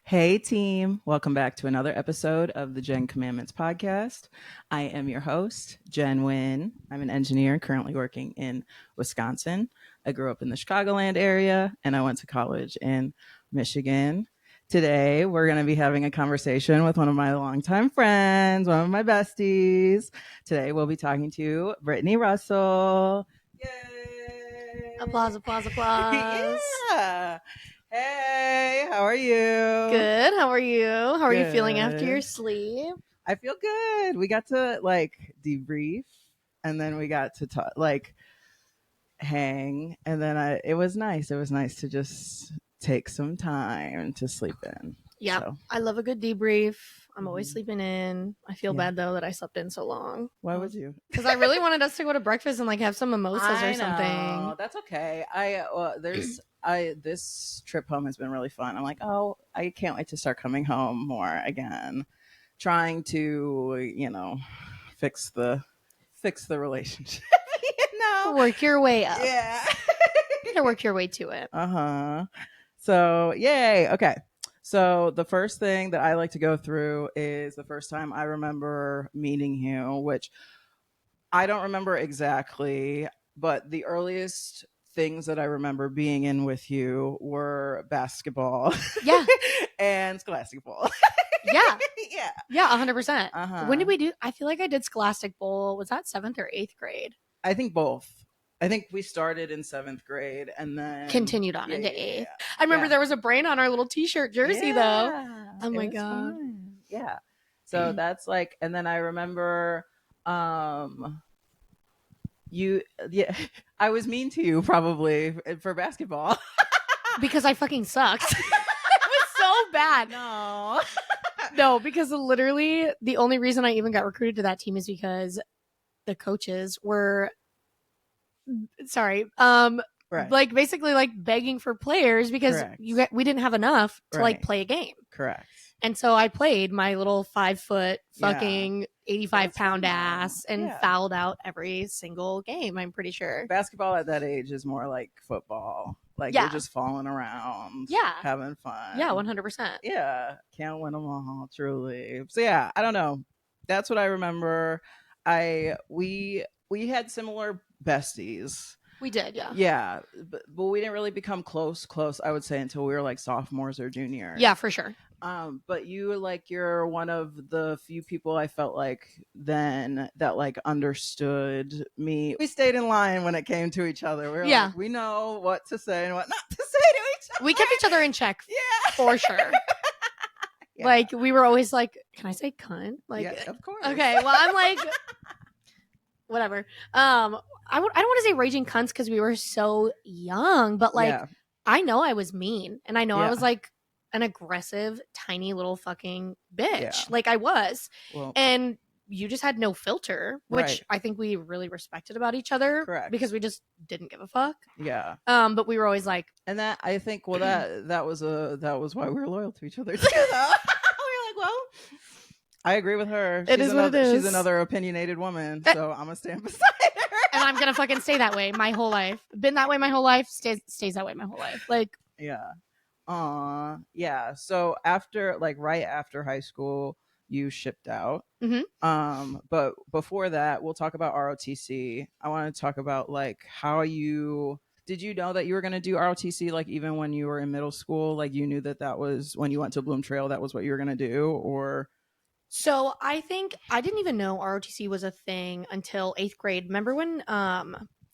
Hey, team. Welcome back to another episode of the Jenn Commandments podcast. I am your host, Jenn Wien. I'm an engineer currently working in Wisconsin. I grew up in the Chicagoland area and I went to college in Michigan. Today, we're going to be having a conversation with one of my longtime friends, one of my besties. Today, we'll be talking to Brittney Russell. Yay! Applause, applause, applause. Yeah. Hey, how are you? Good. How are you? How are you feeling after your Good. sleep? I feel good. We got to debrief and then we got to talk, hang. And then it was nice. It was nice to just take some time to sleep in. Yeah. So, I love a good debrief. I'm always sleeping in. I feel Yeah. bad though that I slept in so long. why would you? Because I really wanted us to go to breakfast and have some mimosas or something. That's okay. This trip home has been really fun. I'm like, oh, I can't wait to start coming home more again. Trying to, fix the relationship. Work your way up. Yeah. You gotta work your way to it. So, yay. Okay. So the first thing that I like to go through is the first time I remember meeting you, which I don't remember exactly, but the earliest things that I remember being in with you were basketball. Yeah. And scholastic ball. Yeah. Yeah. Yeah, 100%. When did we do? I feel like I did Scholastic Bowl. Was that 7th or 8th grade? I think both. I think we started in 7th grade and then continued on into 8th. I remember there was a brain on our little t-shirt jersey though. Oh my god. Fun. Yeah. So that's and then I remember I was mean to you probably for basketball. Because I fucking sucked. It was so bad. No, because literally the only reason I even got recruited to that team is because the coaches were right. basically begging for players because we didn't have enough to play a game. Correct. And so I played my little 5 foot fucking 85-pound ass and fouled out every single game, I'm pretty sure. Basketball at that age is more like football. You're just falling around. Yeah. Having fun. Yeah, 100%. Yeah. Can't win them all, truly. So yeah, I don't know. That's what I remember. We had similar besties. We did, yeah. Yeah, but we didn't really become close, I would say, until we were sophomores or juniors. Yeah, for sure. But you're one of the few people I felt like then that understood me. We stayed in line when it came to each other. We were we know what to say and what not to say to each other. We kept each other in check. Yeah. For sure. Yeah. We were always can I say cunt? Yeah, of course. Okay, well, I'm whatever. I don't want to say raging cunts because we were so young, but I know I was mean and I know I was an aggressive, tiny little fucking bitch. Yeah. I was. Well, and you just had no filter, which I think we really respected about each other. Correct. Because we just didn't give a fuck. Yeah. But we were always and that I think that was why we were loyal to each other too. We were well, I agree with her. It is what it is. She's another opinionated woman, so I'm gonna stand beside her. And I'm gonna fucking stay that way my whole life. Been that way my whole life. Stays that way my whole life. Yeah. Yeah. So after right after high school, you shipped out. Mm-hmm. But before that, we'll talk about ROTC. I want to talk about how you did you know that you were going to do ROTC even when you were in middle school? You knew that was when you went to Bloom Trail, that was what you were going to do, or? So I think I didn't even know ROTC was a thing until 8th grade. Remember when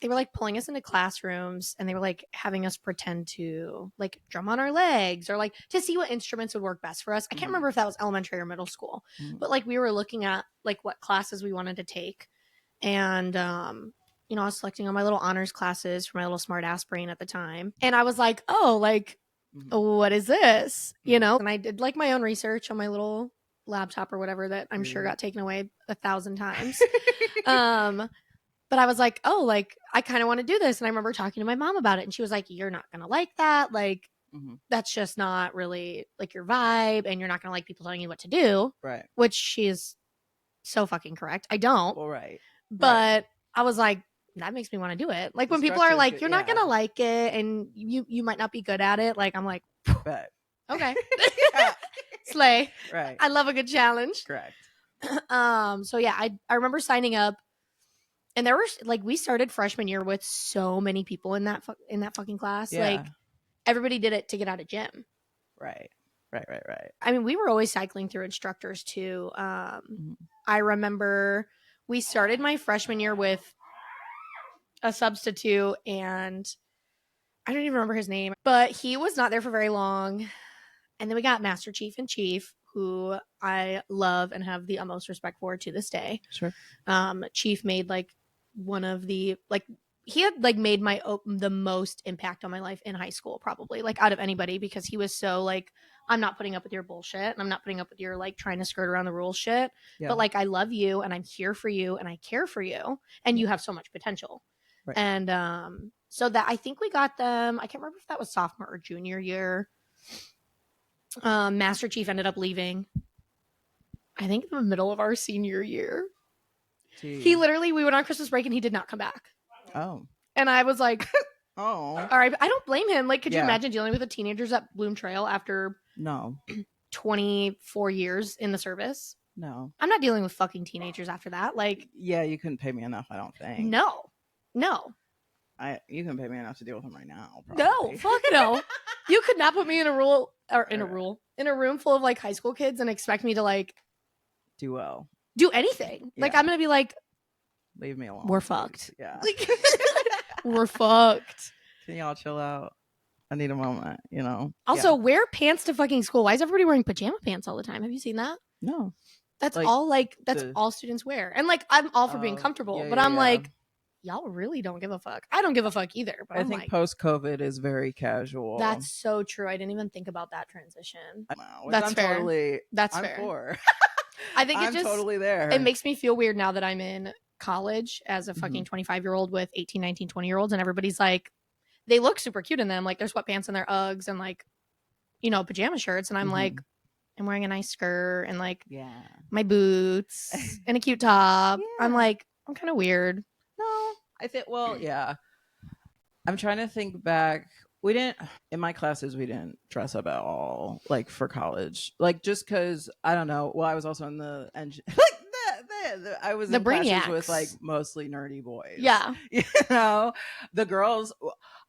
they were pulling us into classrooms and they were having us pretend to drum on our legs or to see what instruments would work best for us. I can't remember if that was elementary or middle school, but we were looking at what classes we wanted to take. And, I was selecting on my little honors classes for my little smart ass brain at the time. And I was what is this? And I did my own research on my little laptop or whatever that I'm sure got taken away 1,000 times. But I was I kind of want to do this. And I remember talking to my mom about it. And she was you're not going to like that. That's just not really your vibe. And you're not going to like people telling you what to do. Right. Which she is so fucking correct. I don't. Well, right. But I was that makes me want to do it. When people are you're not going to like it and you might not be good at it. I'm Bet. Okay. Yeah. Slay. Right. I love a good challenge. Correct. So yeah, I remember signing up, and there were like, we started freshman year with so many people in that fucking class. Yeah. Like, everybody did it to get out of gym. Right. I mean, we were always cycling through instructors too. I remember we started my freshman year with a substitute, and I don't even remember his name, but he was not there for very long. And then we got Master Chief and Chief, who I love and have the utmost respect for to this day. Sure. Chief made like one of the, like, he had like made the most impact on my life in high school, probably, like, out of anybody, because he was so like, I'm not putting up with your bullshit, and I'm not putting up with your like trying to skirt around the rules shit. Yeah. But like, I love you, and I'm here for you, and I care for you, and you have so much potential. Right. And so that, I think we got them, I can't remember if that was sophomore or junior year. Master Chief ended up leaving, I think, in the middle of our senior year. Jeez. He literally, we went on Christmas break and he did not come back. Oh. And I was like, oh. All right. I don't blame him. Like, could you Yeah. imagine dealing with the teenagers at Bloom Trail after No. 24 years in the service? No. I'm not dealing with fucking teenagers after that. Like, Yeah, you couldn't pay me enough, I don't think. no. You can pay me enough to deal with him right now. No, Probably. fuck no. You could not put me in a room full of like high school kids and expect me to like Do well. do anything. Like, Yeah. I'm gonna be like, Leave me alone. we're please. fucked. Yeah. Like, we're fucked. Can y'all chill out? I need a moment, you know. Also, wear pants to fucking school. Why is everybody wearing pajama pants all the time? Have you seen that? No. That's Like, all students wear. And like, I'm all for being comfortable, yeah, but yeah, I'm yeah. like, y'all really don't give a fuck. I don't give a fuck either. But I I'm think like, post-COVID is very casual. that's so true. I didn't even think about that transition. Wow, which That's I'm fair. Totally, That's I'm fair. for. I think I'm totally there. it makes me feel weird now that I'm in college as a fucking 25-year-old with 18, 19, 20-year-olds, and everybody's like, they look super cute in them. Like, their sweatpants and their Uggs and like, you know, pajama shirts. And I'm like, I'm wearing a nice skirt and like my boots and a cute top. Yeah. I'm like, I'm kind of weird. No, I think, well, yeah. I'm trying to think back. We didn't, in my classes, we didn't dress up at all, like, for college. Like, just because, I don't know. Well, I was also in the engine. Like, I was The in classes brainiacs. with, like, mostly nerdy boys. Yeah. You know? The girls,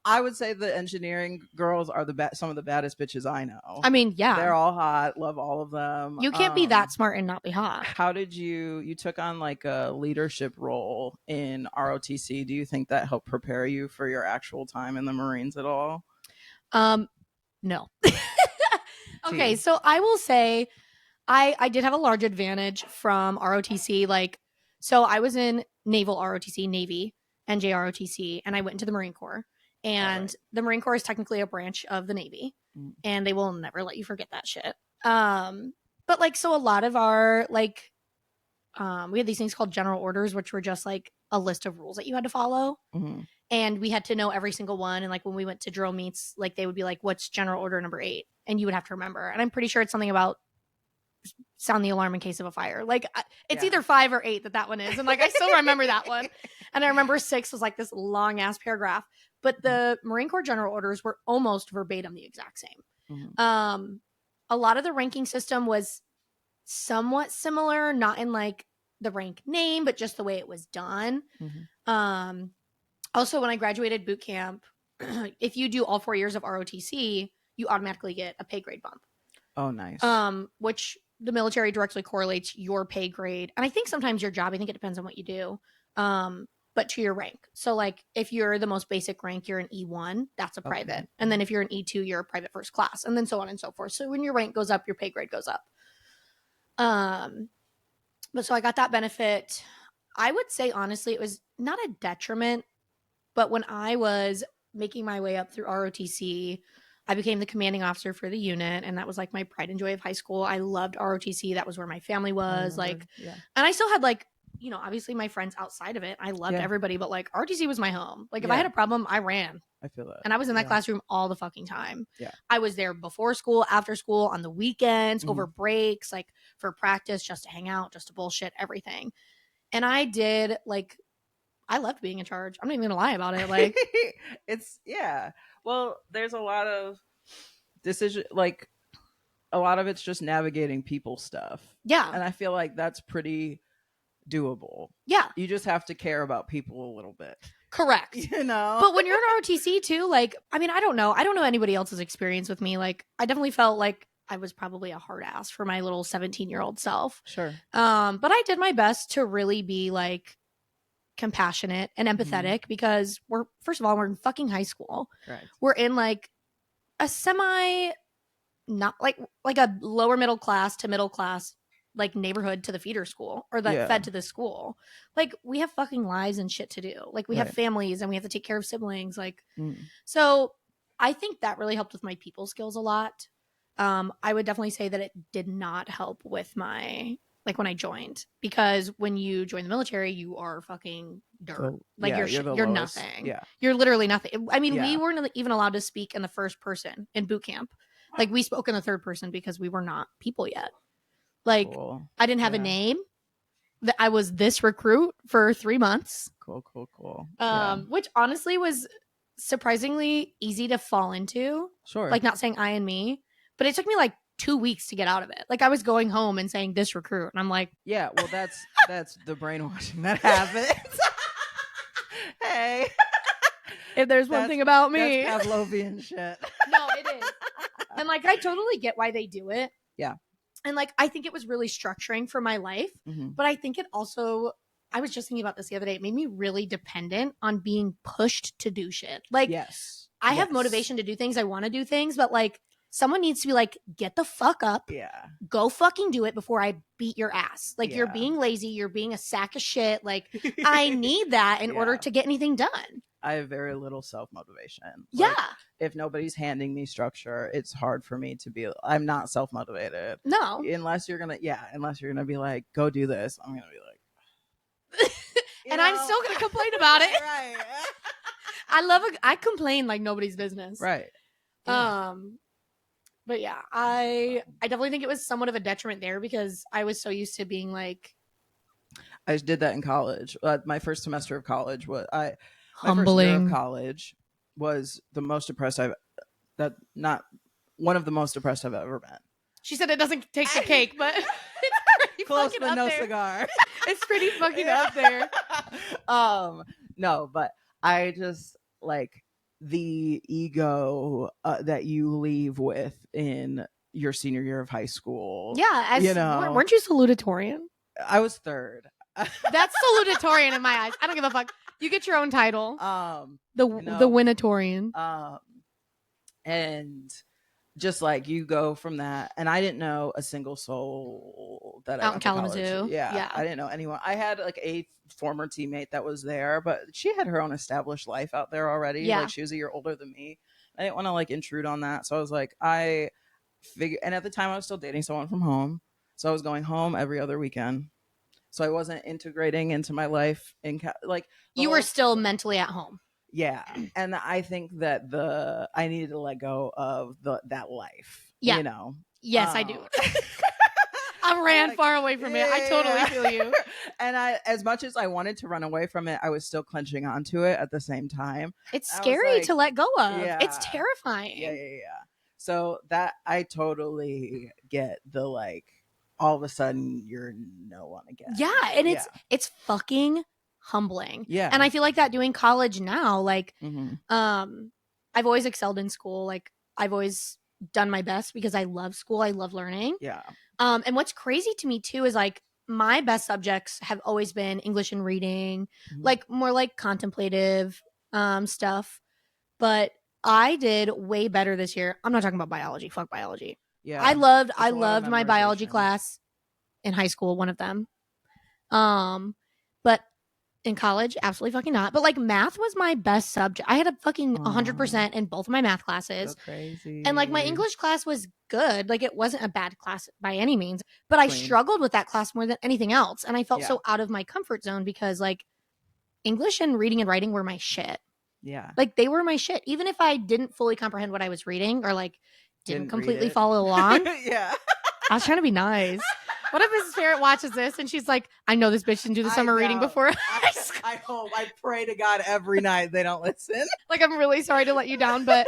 I would say the engineering girls are some of the baddest bitches I know. I mean, yeah. They're all hot. Love all of them. You can't be that smart and not be hot. How did you took on like a leadership role in ROTC? Do you think that helped prepare you for your actual time in the Marines at all? No. Okay, so I will say I did have a large advantage from ROTC. Like, so I was in Naval ROTC, Navy, NJ ROTC, and I went into the Marine Corps. And the Marine Corps is technically a branch of the Navy, and they will never let you forget that shit. But like, so a lot of our like, we had these things called general orders, which were just like a list of rules that you had to follow. And we had to know every single one. And like, when we went to drill meets, like, they would be like, what's general order number 8? And you would have to remember. And I'm pretty sure it's something about sound the alarm in case of a fire. Like, it's either 5 or 8 that one is. And like, I still remember that one. And I remember 6 was like this long ass paragraph. But the Marine Corps general orders were almost verbatim the exact same. A lot of the ranking system was somewhat similar, not in like the rank name, but just the way it was done. Also, when I graduated boot camp, if you do all 4 years of ROTC, you automatically get a pay grade bump. Oh, nice. Which the military directly correlates your pay grade. And I think sometimes your job, I think it depends on what you do. But to your rank. So like, if you're the most basic rank, you're an E1, that's a private. Okay. And then if you're an E2, you're a private first class, and then so on and so forth. So when your rank goes up, your pay grade goes up. But so I got that benefit. I would say, honestly, it was not a detriment, but when I was making my way up through ROTC, I became the commanding officer for the unit, and that was like my pride and joy of high school. I loved ROTC. That was where my family was. And I still had like, you know, obviously my friends outside of it. I loved everybody, but like, ROTC was my home. Like, if I had a problem, I ran. I feel that. And I was in that classroom all the fucking time. Yeah. I was there before school, after school, on the weekends, over breaks, like for practice, just to hang out, just to bullshit, everything. And I did, like, I loved being in charge. I'm not even gonna lie about it. Like, it's, well, there's a lot of decision, like, a lot of it's just navigating people stuff. Yeah. And I feel like that's pretty doable. Yeah. You just have to care about people a little bit. Correct. You know? But when you're an ROTC too, like, I mean, I don't know anybody else's experience with me. Like, I definitely felt like I was probably a hard ass for my little 17-year-old self. Sure. But I did my best to really be like compassionate and empathetic because first of all, we're in fucking high school. Correct. We're in like a not like a lower middle class to middle class, like neighborhood to the feeder school or that fed to the school. Like we have fucking lives and shit to do. Like we have families and we have to take care of siblings. Like, so I think that really helped with my people skills a lot. I would definitely say that it did not help with my, like when I joined, because when you join the military, you are fucking dirt. So, like you're lowest. nothing. Yeah. You're literally nothing. I mean, we weren't even allowed to speak in the first person in boot camp. Like we spoke in the third person because we were not people yet. Like I didn't have a name. I was this recruit for 3 months. Cool. Which honestly was surprisingly easy to fall into. Sure. Like not saying I and me, but it took me like 2 weeks to get out of it. Like I was going home and saying this recruit, and I'm like, yeah, well, that's the brainwashing that happens. Hey, if there's one thing about me, that's Pavlovian shit. No, it is. And like I totally get why they do it. Yeah. And like I think it was really structuring for my life, but I think it also, I was just thinking about this the other day, it made me really dependent on being pushed to do shit. Like I have motivation to do things, I want to do things, but like someone needs to be like, get the fuck up. Yeah. Go fucking do it before I beat your ass. Like you're being lazy, you're being a sack of shit. Like I need that in order to get anything done. I have very little self-motivation. Yeah. Like, if nobody's handing me structure, it's hard for me to be, I'm not self-motivated. No. Unless you're going to be like, go do this. I'm going to be like, and I'm still going to complain about it. Right. I complain like nobody's business. Right. Yeah. But yeah, I definitely think it was somewhat of a detriment there because I was so used to being like, I did that in college. My first semester of college was humbling. My first year of college was the most depressed one of the most depressed I've ever been. She said it doesn't take the cake, but it's pretty close fucking but up no there. Cigar. It's pretty fucking up there. No, but I just like the ego that you leave with in your senior year of high school. Yeah, weren't you salutatorian? I was third. That's salutatorian in my eyes. I don't give a fuck. You get your own title. The winatorian. And just like you go from that, and I didn't know a single soul that out in Kalamazoo. Yeah, I didn't know anyone. I had like a former teammate that was there, but she had her own established life out there already. Yeah. Like she was a year older than me. I didn't want to like intrude on that, so I was like, and at the time I was still dating someone from home, so I was going home every other weekend. So I wasn't integrating into my life you were still mentally at home. Yeah. And I think that I needed to let go of that life. Yeah. You know? Yes, I do. I ran far away from it. I totally feel you. And as much as I wanted to run away from it, I was still clenching onto it at the same time. It's scary to let go of. Yeah. It's terrifying. Yeah. So that I totally get the like, all of a sudden you're no one again. Yeah. And it's fucking humbling. Yeah. And I feel like that doing college now, like, I've always excelled in school. Like I've always done my best because I love school. I love learning. Yeah. And what's crazy to me too is like my best subjects have always been English and reading, like more like contemplative stuff. But I did way better this year. I'm not talking about biology. Fuck biology. Yeah. I loved my biology class in high school, one of them. But in college, absolutely fucking not. But like math was my best subject. I had a fucking 100% in both of my math classes. So crazy. And like my English class was good. Like it wasn't a bad class by any means, but I struggled with that class more than anything else. And I felt so out of my comfort zone because like English and reading and writing were my shit. Yeah. Like they were my shit. Even if I didn't fully comprehend what I was reading or like didn't completely follow along. Yeah. I was trying to be nice. What if Mrs. Parrott watches this and she's like, I know this bitch didn't do the summer reading before. I hope. I pray to God every night they don't listen. Like, I'm really sorry to let you down, but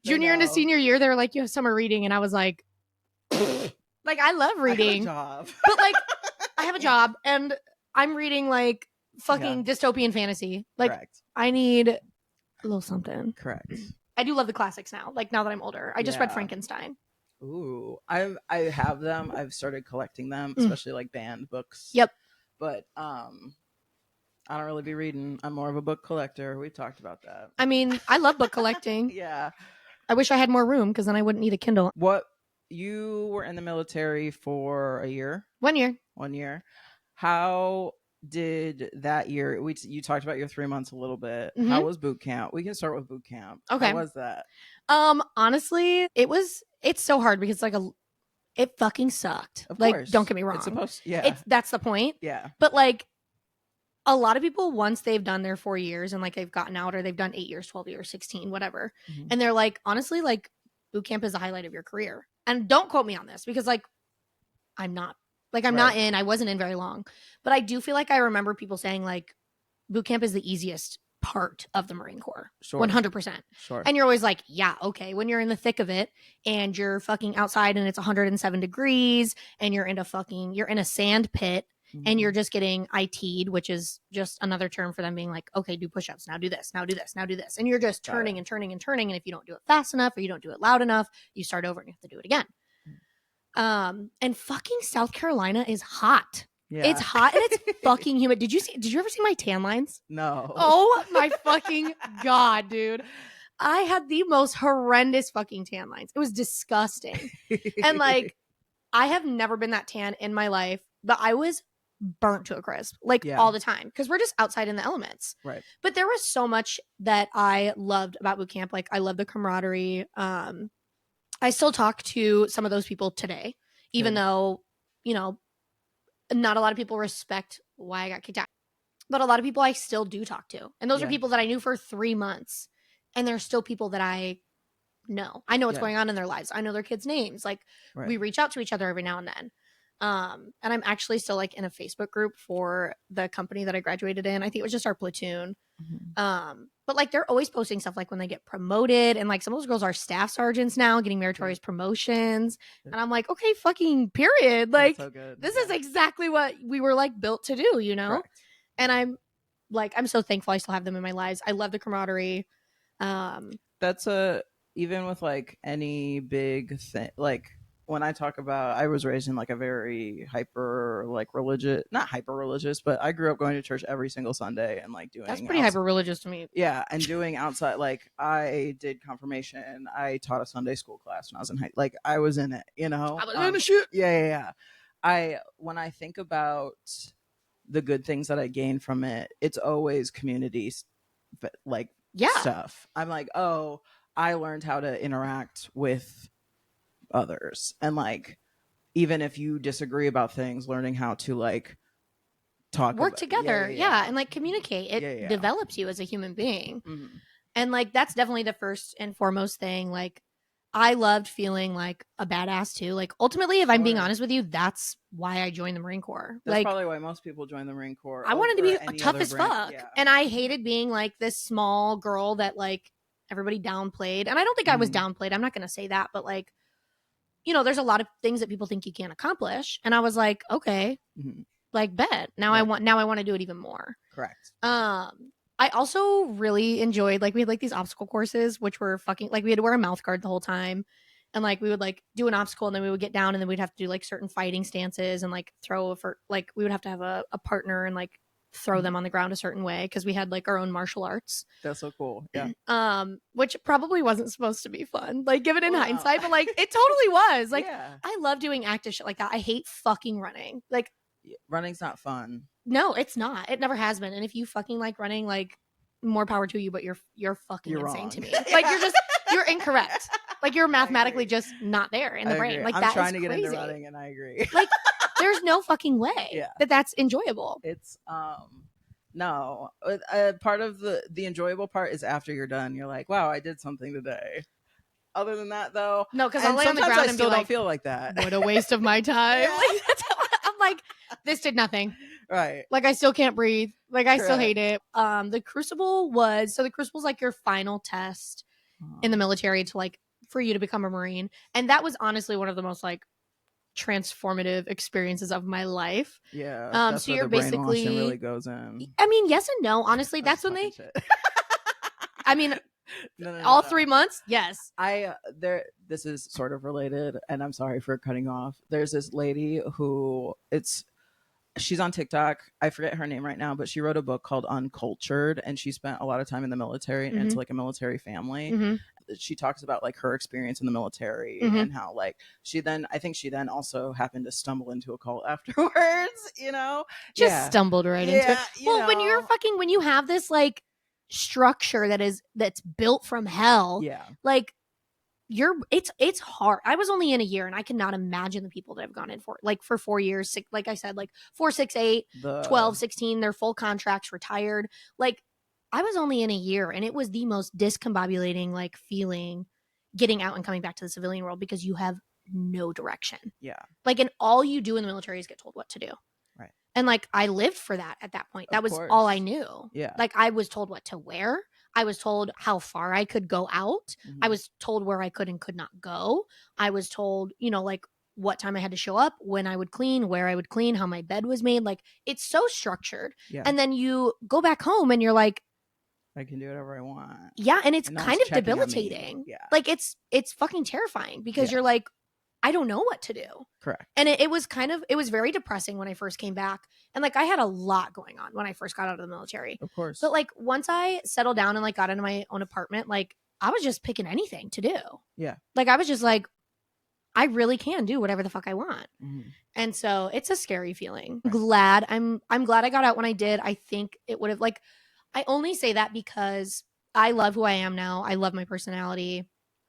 junior into senior year, they were like, you have summer reading. And I was like, Like, I love reading. I have a job. But, like, I have a job, and I'm reading, like, fucking dystopian fantasy. Like, Correct. I need a little something. Correct. I do love the classics now. Like, now that I'm older. I just read Yeah. Frankenstein. Ooh, I have them. I've started collecting them, especially like banned books. Yep. But I don't really be reading. I'm more of a book collector. We talked about that. I mean, I love book collecting. Yeah. I wish I had more room because then I wouldn't need a Kindle. What, you were in the military for a year? 1 year. 1 year. How did that year? You talked about your 3 months a little bit. Mhm. How was boot camp? We can start with boot camp. Okay. How was that? Honestly, it's so hard because like it fucking sucked. Of like, course. don't get me wrong. It's supposed to, yeah. That's the point. Yeah. But like a lot of people, once they've done their 4 years and like they've gotten out, or they've done 8 years, 12 years, 16, whatever. Mhm. And they're like, honestly, like boot camp is the highlight of your career. And don't quote me on this because like I'm not in, I wasn't in very long, but I do feel like I remember people saying like boot camp is the easiest part of the Marine Corps. Sure. 100%. Sure. And you're always like, yeah, okay. When you're in the thick of it and you're fucking outside and it's 107 degrees and you're in a sand pit and you're just getting IT'd, which is just another term for them being like, okay, do push-ups, now do this, now do this, now do this. And you're just turning and turning and turning. And if you don't do it fast enough or you don't do it loud enough, you start over and you have to do it again. And fucking South Carolina is hot. Yeah. It's hot and it's fucking humid. Did you ever see my tan lines? No. Oh my fucking God, dude. I had the most horrendous fucking tan lines. It was disgusting. And like, I have never been that tan in my life, but I was burnt to a crisp, like all the time, because we're just outside in the elements. Right. But there was so much that I loved about boot camp. Like, I love the camaraderie. I still talk to some of those people today, even though, you know, not a lot of people respect why I got kicked out. But a lot of people I still do talk to. And those are people that I knew for 3 months. And they're still people that I know. I know what's going on in their lives. I know their kids' names. Like, we reach out to each other every now and then. And I'm actually still like in a Facebook group for the company that I graduated in. I think it was just our platoon. But like, they're always posting stuff like when they get promoted, and like some of those girls are staff sergeants now getting meritorious promotions. And I'm like, okay, fucking period. Like, so good. this is exactly what we were like built to do, you know? Correct. And I'm so thankful I still have them in my lives. I love the camaraderie. That's even with like any big thing, like when I talk about, I was raised in like a very hyper, like religious, not hyper religious, but I grew up going to church every single Sunday and like doing. That's pretty hyper religious to me. Yeah, and doing outside, like I did confirmation. I taught a Sunday school class when I was in high, like I was in it, you know. I was in the shit. Yeah. When I think about the good things that I gained from it, it's always communities, like stuff. I'm like, oh, I learned how to interact with others, and like even if you disagree about things, learning how to like work together and like communicate, it develops you as a human being. And like that's definitely the first and foremost thing. Like, I loved feeling like a badass too. Like, ultimately, if I'm being honest with you, that's why I joined the Marine Corps. That's like, probably why most people join the Marine Corps. I wanted to be tough as fuck. And I hated being like this small girl that like everybody downplayed. And I don't think I was downplayed. I'm not going to say that, but like, you know, there's a lot of things that people think you can't accomplish. And I was like, okay, like, bet. Now I want to do it even more. Correct. I also really enjoyed, like, we had like these obstacle courses, which were fucking, like, we had to wear a mouth guard the whole time. And like, we would like do an obstacle and then we would get down and then we'd have to do like certain fighting stances and like throw for, like, we would have to have a partner and like throw them on the ground a certain way because we had like our own martial arts. That's so cool. Yeah. Which probably wasn't supposed to be fun, like, given in hindsight, but like it totally was. Like, I love doing active shit like that. I hate fucking running. Like, running's not fun. No, it's not. It never has been. And if you fucking like running, like, more power to you, but you're fucking insane wrong. To me. Like, you're incorrect. Like, you're mathematically just not there in the brain. Like, I'm trying to get into running and I agree. Like, there's no fucking way that's enjoyable. It's no. Part of the enjoyable part is after you're done. You're like, wow, I did something today. Other than that, though, no, because I'll lay on the ground I and still be like, don't feel like that. What a waste of my time. Like, that's how I'm like, this did nothing. Right. Like, I still can't breathe. Like, I still hate it. The Crucible's like your final test in the military to like for you to become a Marine. And that was honestly one of the most like transformative experiences of my life. Yeah, that's So where you're the brainwashing basically really goes in. I mean, yes and no. Honestly, I'm that's just when they. talking shit. I mean, No. all 3 months, yes. This is sort of related, and I'm sorry for cutting off. There's this lady who she's on TikTok. I forget her name right now, but she wrote a book called Uncultured, and she spent a lot of time in the military and it's like a military family. Mm-hmm. She talks about like her experience in the military and how like I think she then also happened to stumble into a cult afterwards, Just stumbled right into it. Well, when you have this like structure that's built from hell, like it's hard. I was only in a year, and I cannot imagine the people that have gone in for 4 years, like I said, like 4, 6, 8, 12, 16, their full contracts, retired. Like, I was only in a year, and it was the most discombobulating like feeling getting out and coming back to the civilian world, because you have no direction. Like, and all you do in the military is get told what to do. Right. And like, I lived for that at that point. That was all I knew. Yeah. Like, I was told what to wear. I was told how far I could go out. Mhm. I was told where I could and could not go. I was told, like what time I had to show up, when I would clean, where I would clean, how my bed was made. Like, it's so structured. Yeah. And then you go back home and you're like, I can do whatever I want. Yeah, and it's kind of debilitating. Yeah. Like, it's fucking terrifying, because you're like, I don't know what to do. Correct. And it was very depressing when I first came back. And like, I had a lot going on when I first got out of the military. Of course. But like, once I settled down and like got into my own apartment, like, I was just picking anything to do. Yeah. Like, I was just like, I really can do whatever the fuck I want. Mm-hmm. And so it's a scary feeling. Right. I'm glad I got out when I did. I think it would have, like, I only say that because I love who I am now. I love my personality.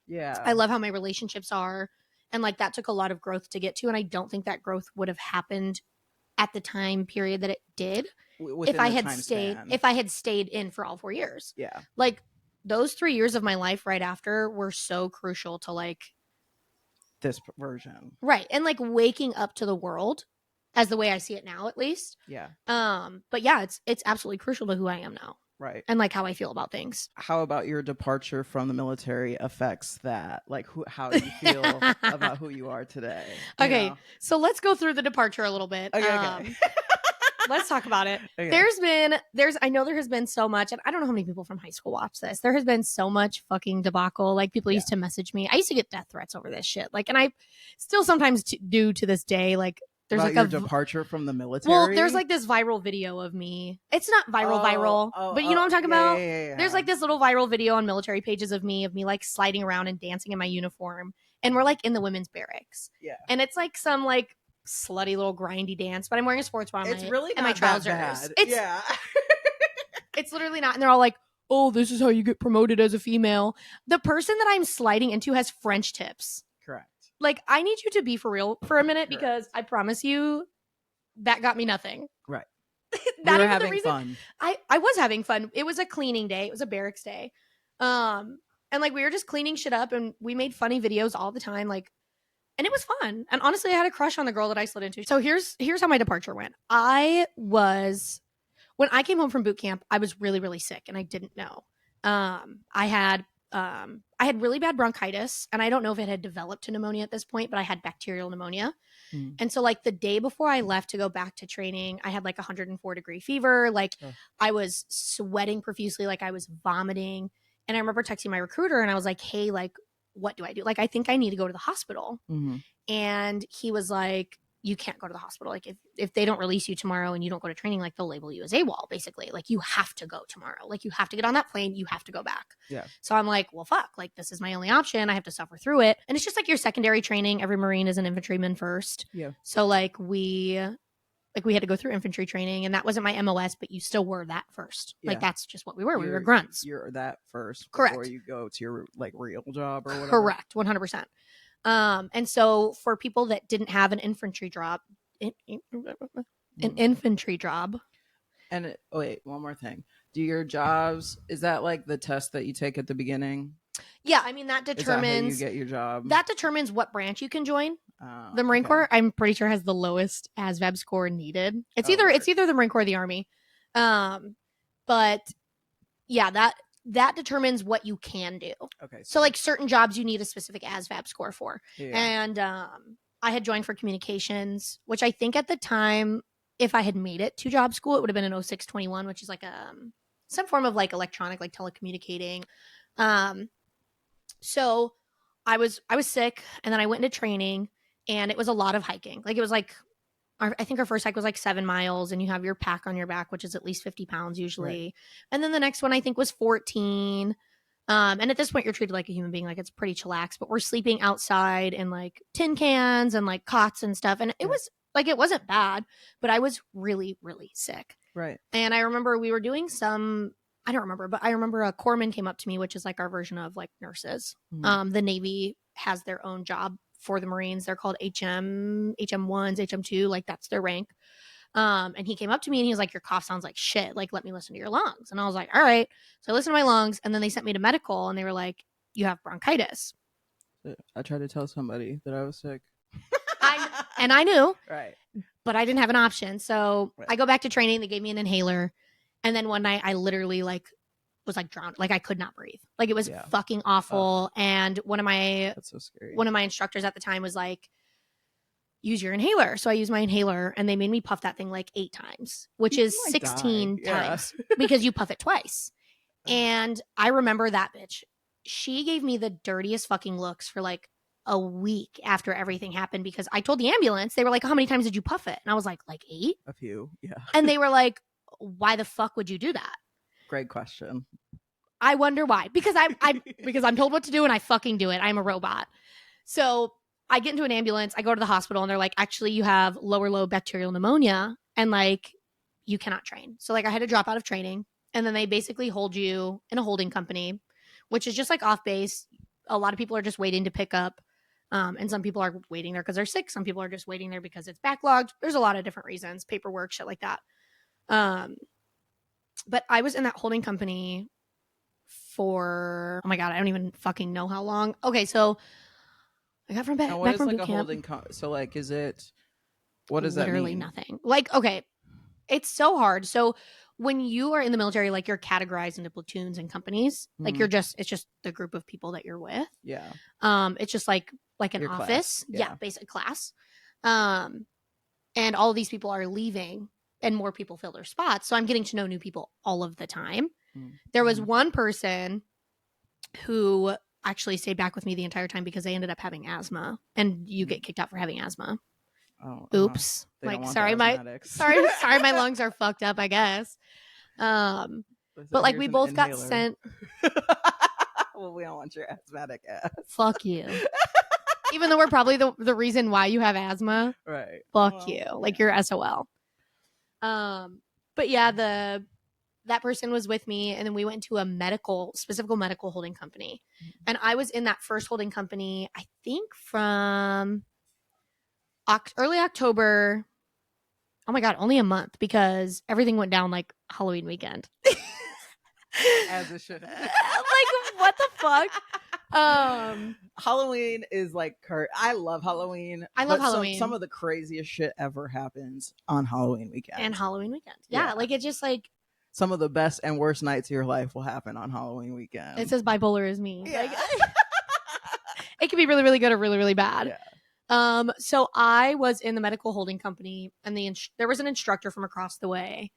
Yeah. I love how my relationships are. And like, that took a lot of growth to get to. And I don't think that growth would have happened at the time period that it did if I had stayed in for all 4 years. Yeah. Like, those 3 years of my life right after were so crucial to like this version. Right. And like waking up to the world as the way I see it now, at least. Yeah. But yeah, it's absolutely crucial to who I am now. Right. And like how I feel about things. How about your departure from the military affects that? Like how you feel about who you are today? Okay. So let's go through the departure a little bit. Okay. Let's talk about it. Okay. I know there has been so much, and I don't know how many people from high school watch this. There has been so much fucking debacle. Like, people used to message me. I used to get death threats over this shit. Like, and I still sometimes do to this day. Like, there's about like your departure from the military. Well, there's like this viral video of me. It's not viral, but you know what I'm talking about? Yeah. There's like this little viral video on military pages of me like sliding around and dancing in my uniform. And we're like in the women's barracks. Yeah. And it's like some like slutty little grindy dance, but I'm wearing a sports bra it's really and my not trousers. That bad. It's literally not. And they're all like, oh, this is how you get promoted as a female. The person that I'm sliding into has French tips. Correct. Like, I need you to be for real for a minute, because I promise you that got me nothing. Right. Not even having the reason fun. I was having fun. It was a cleaning day. It was a barracks day. And like, we were just cleaning shit up, and we made funny videos all the time. Like, and it was fun. And honestly, I had a crush on the girl that I slid into. So here's how my departure went. When I came home from boot camp, I was really, really sick, and I didn't know. I had really bad bronchitis, and I don't know if it had developed to pneumonia at this point, but I had bacterial pneumonia. And so like the day before I left to go back to training, I had like 104-degree fever. Like, I was sweating profusely, like I was vomiting. And I remember texting my recruiter, and I was like, hey, like, what do I do? Like, I think I need to go to the hospital. Mm-hmm. And he was like, you can't go to the hospital. Like, if they don't release you tomorrow and you don't go to training, like, they'll label you as AWOL, basically. Like, you have to go tomorrow. Like, you have to get on that plane. You have to go back. Yeah. So I'm like, well, fuck. Like, this is my only option. I have to suffer through it. And it's just like your secondary training. Every Marine is an infantryman first. Yeah. So like we had to go through infantry training, and that wasn't my MOS, but you still were that first. Yeah. Like, that's just what we were. We were grunts. You're that first. Correct. Before you go to your like real job or whatever. Correct. 100%. And so for people that didn't have an infantry job, And wait, one more thing. Do your jobs, is that like the test that you take at the beginning? Yeah, I mean, that determines. Is that how you get your job? That determines what branch you can join. The Marine Corps, I'm pretty sure, has the lowest ASVAB score needed. It's either the Marine Corps or the Army. But yeah, that determines what you can do. Okay. So like certain jobs you need a specific ASVAB score for. Yeah. And I had joined for communications, which I think at the time, if I had made it to job school, it would have been an 0621, which is like some form of like electronic, like telecommunicating. So I was sick, and then I went into training, and it was a lot of hiking. Like it was like I think our first hike was like 7 miles, and you have your pack on your back, which is at least 50 pounds usually. Right. And then the next one I think was 14. And at this point, you're treated like a human being, like it's pretty chillax, but we're sleeping outside in like tin cans and like cots and stuff. And it was like, it wasn't bad, but I was really, really sick. Right. And I remember we were doing I don't remember, but I remember a corpsman came up to me, which is like our version of like nurses. Mm-hmm. The Navy has their own job for the Marines. They're called HM1s, HM2, like that's their rank. And he came up to me and he was like, your cough sounds like shit. Like, let me listen to your lungs. And I was like, all right. So I listened to my lungs, and then they sent me to medical, and they were like, you have bronchitis. I tried to tell somebody that I was sick. I knew. Right. But I didn't have an option. So I go back to training. They gave me an inhaler. And then one night I literally like was like drowned. Like I could not breathe. Like it was fucking awful. And that's so scary. One of my instructors at the time was like, use your inhaler. So I used my inhaler, and they made me puff that thing like 8 times, which is 16 times because you puff it twice. And I remember that bitch. She gave me the dirtiest fucking looks for like a week after everything happened, because I told the ambulance, they were like, how many times did you puff it? And I was like 8? A few. Yeah. And they were like, why the fuck would you do that? Great question. I wonder why. Because because I'm told what to do, and I fucking do it. I'm a robot. So I get into an ambulance, I go to the hospital, and they're like, actually, you have lower lobe bacterial pneumonia, and like, you cannot train. So like, I had to drop out of training, and then they basically hold you in a holding company, which is just like off base. A lot of people are just waiting to pick up. And some people are waiting there because they're sick. Some people are just waiting there because it's backlogged. There's a lot of different reasons, paperwork, shit like that. But I was in that holding company for, oh my God, I don't even fucking know how long. Okay, so I got back from like boot a camp. holding so like, is it, what does that mean? Literally nothing. Like, okay, it's so hard. So when you are in the military, like you're categorized into platoons and companies. Like it's just the group of people that you're with. Yeah. It's just like an your office. Class. Yeah. Basic class. And all of these people are leaving, and more people fill their spots. So I'm getting to know new people all of the time. There was one person who actually stayed back with me the entire time because they ended up having asthma, and you get kicked out for having asthma. Oh, oops. Like, sorry, my lungs are fucked up, I guess. But like, we both got sent. Well, we don't want your asthmatic ass. Fuck you. Even though we're probably the reason why you have asthma. Right. Fuck you. Like, you're SOL. But yeah, that person was with me, and then we went to a specific medical holding company. And I was in that first holding company, I think from early October. Oh my God, only a month, because everything went down like Halloween weekend. As it should. Like, what the fuck? Halloween is like I love Halloween. I love Halloween. Some of the craziest shit ever happens on Halloween weekend. And Halloween weekend. Yeah, like it's just like some of the best and worst nights of your life will happen on Halloween weekend. It's as bipolar as me. Yeah. Like, it can be really, really good or really, really bad. Yeah. So I was in the medical holding company, and there was an instructor from across the way.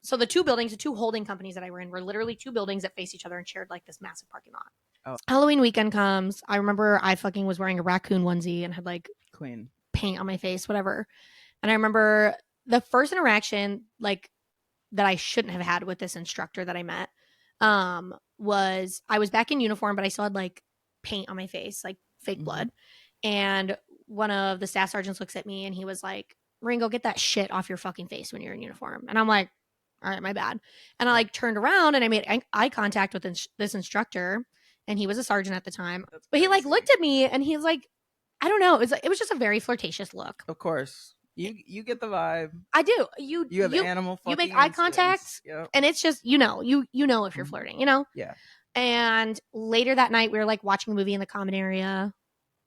So the two holding companies that I were in were literally 2 buildings that face each other and shared like this massive parking lot. Oh. Halloween weekend comes. I remember I fucking was wearing a raccoon onesie and had like Queen paint on my face, whatever. And I remember the first interaction like that I shouldn't have had with this instructor that I met was I was back in uniform, but I still had like paint on my face, like fake blood. And one of the staff sergeants looks at me, and he was like, Ringo, get that shit off your fucking face when you're in uniform. And I'm like, all right, my bad. And I like turned around, and I made eye contact with this instructor, and he was a sergeant at the time. But he like looked at me, and he's like, I don't know. It was just a very flirtatious look. Of course. You get the vibe. I do. You have animal fucking you make eye contact, yep. And it's just, you know if you're flirting, you know? Yeah. And later that night, we were like watching a movie in the common area,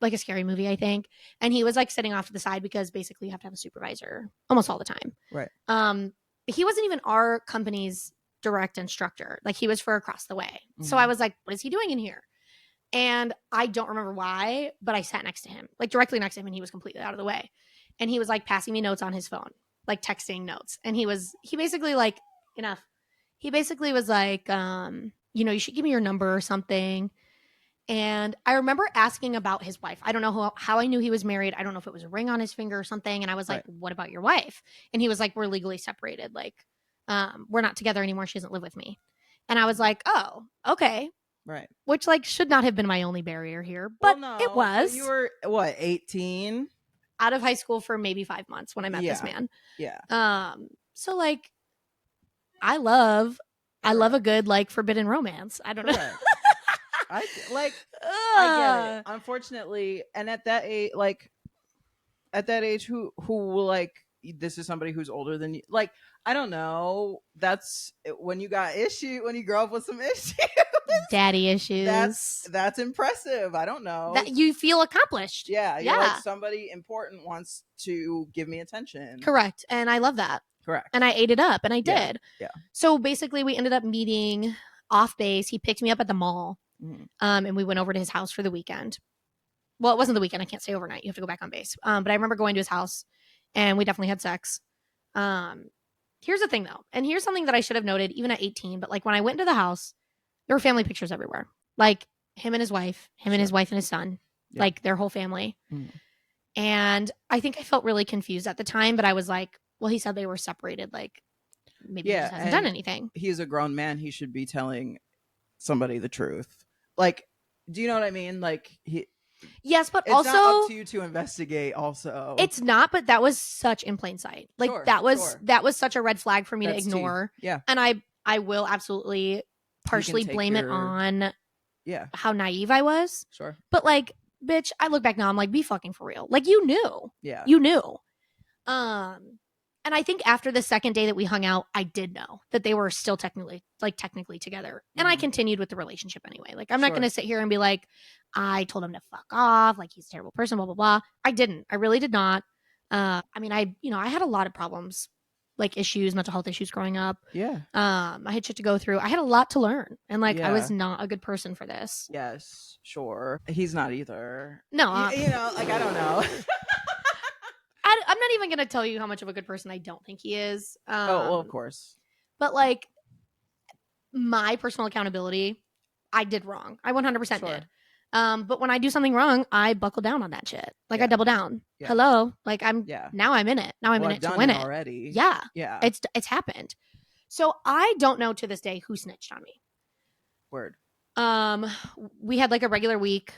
like a scary movie, I think. And he was like sitting off to the side because basically you have to have a supervisor almost all the time. Right. He wasn't even our company's direct instructor. Like, he was for across the way. So I was like, what is he doing in here? And I don't remember why, but I sat next to him, like directly next to him, and he was completely out of the way. And he was like passing me notes on his phone, like texting notes. And he basically like, enough. He basically was like, you should give me your number or something. And I remember asking about his wife. I don't know how I knew he was married. I don't know if it was a ring on his finger or something. And I was like, what about your wife? And he was like, we're legally separated. Like, we're not together anymore. She doesn't live with me. And I was like, oh, okay. Right. Which like should not have been my only barrier here, but no, it was. You were what, 18? Out of high school for maybe 5 months when I met this man. Yeah. So like, I love a good like forbidden romance. I don't know. I get it. Unfortunately, and at that age, who like, this is somebody who's older than you. Like, I don't know. That's when you grow up with some issues. Daddy issues. That's impressive. I don't know. That you feel accomplished. Yeah. You're like, somebody important wants to give me attention. Correct. And I love that. Correct. And I ate it up, and I did. Yeah. So basically we ended up meeting off base. He picked me up at the mall. And we went over to his house for the weekend. Well, it wasn't the weekend. I can't stay overnight. You have to go back on base. But I remember going to his house, and we definitely had sex. Here's the thing, though. And here's something that I should have noted even at 18. But like when I went into the house, there were family pictures everywhere. Like him and his wife, and his wife and his son, like their whole family. And I think I felt really confused at the time. But I was like, well, he said they were separated. Like maybe he just hasn't done anything. He's a grown man. He should be telling somebody the truth. Like, do you know what I mean? Like, yes, but it's also not up to you to investigate. Also, it's not. But that was such in plain sight. Like that was such a red flag for me to ignore. Yeah, and I will absolutely partially blame it on how naive I was. Sure, but like, bitch, I look back now, I'm like, be fucking for real. Like you knew. Yeah, you knew. And I think after the second day that we hung out, I did know that they were still technically together. And I continued with the relationship anyway. Like, I'm not going to sit here and be like, I told him to fuck off. Like, he's a terrible person, blah, blah, blah. I didn't. I really did not. I mean, I had a lot of problems, like issues, mental health issues growing up. Yeah. I had shit to go through. I had a lot to learn. And like, I was not a good person for this. Yes, sure. He's not either. No. Like, I don't know. I'm not even going to tell you how much of a good person I don't think he is. Well, of course. But like my personal accountability, I did wrong. I 100% did. But when I do something wrong, I buckle down on that shit. Like I double down. Yeah. Hello. Like now I'm in it. Now I'm in it to win it already. Yeah. Yeah. It's happened. So I don't know to this day who snitched on me. Word. We had like a regular week,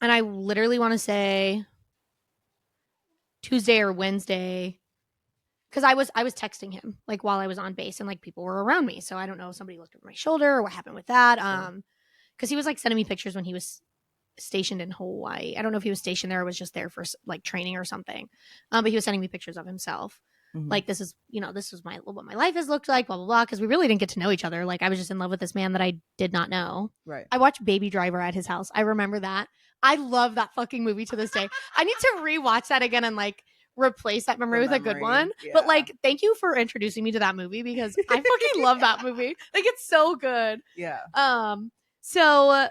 and I literally want to say Tuesday or Wednesday, because I was texting him like while I was on base, and like people were around me, so I don't know if somebody looked over my shoulder or what happened with that. Because he was like sending me pictures when he was stationed in Hawaii. I don't know if he was stationed there or was just there for like training or something. But he was sending me pictures of himself. Like, this is what my life has looked like, blah, blah, blah. Because we really didn't get to know each other. Like, I was just in love with this man that I did not know. Right. I watched Baby Driver at his house. I remember that. I love that fucking movie to this day. I need to rewatch that again and like replace that memory with a good one. Yeah. But like, thank you for introducing me to that movie, because I fucking love that movie. Like, it's so good. Yeah. So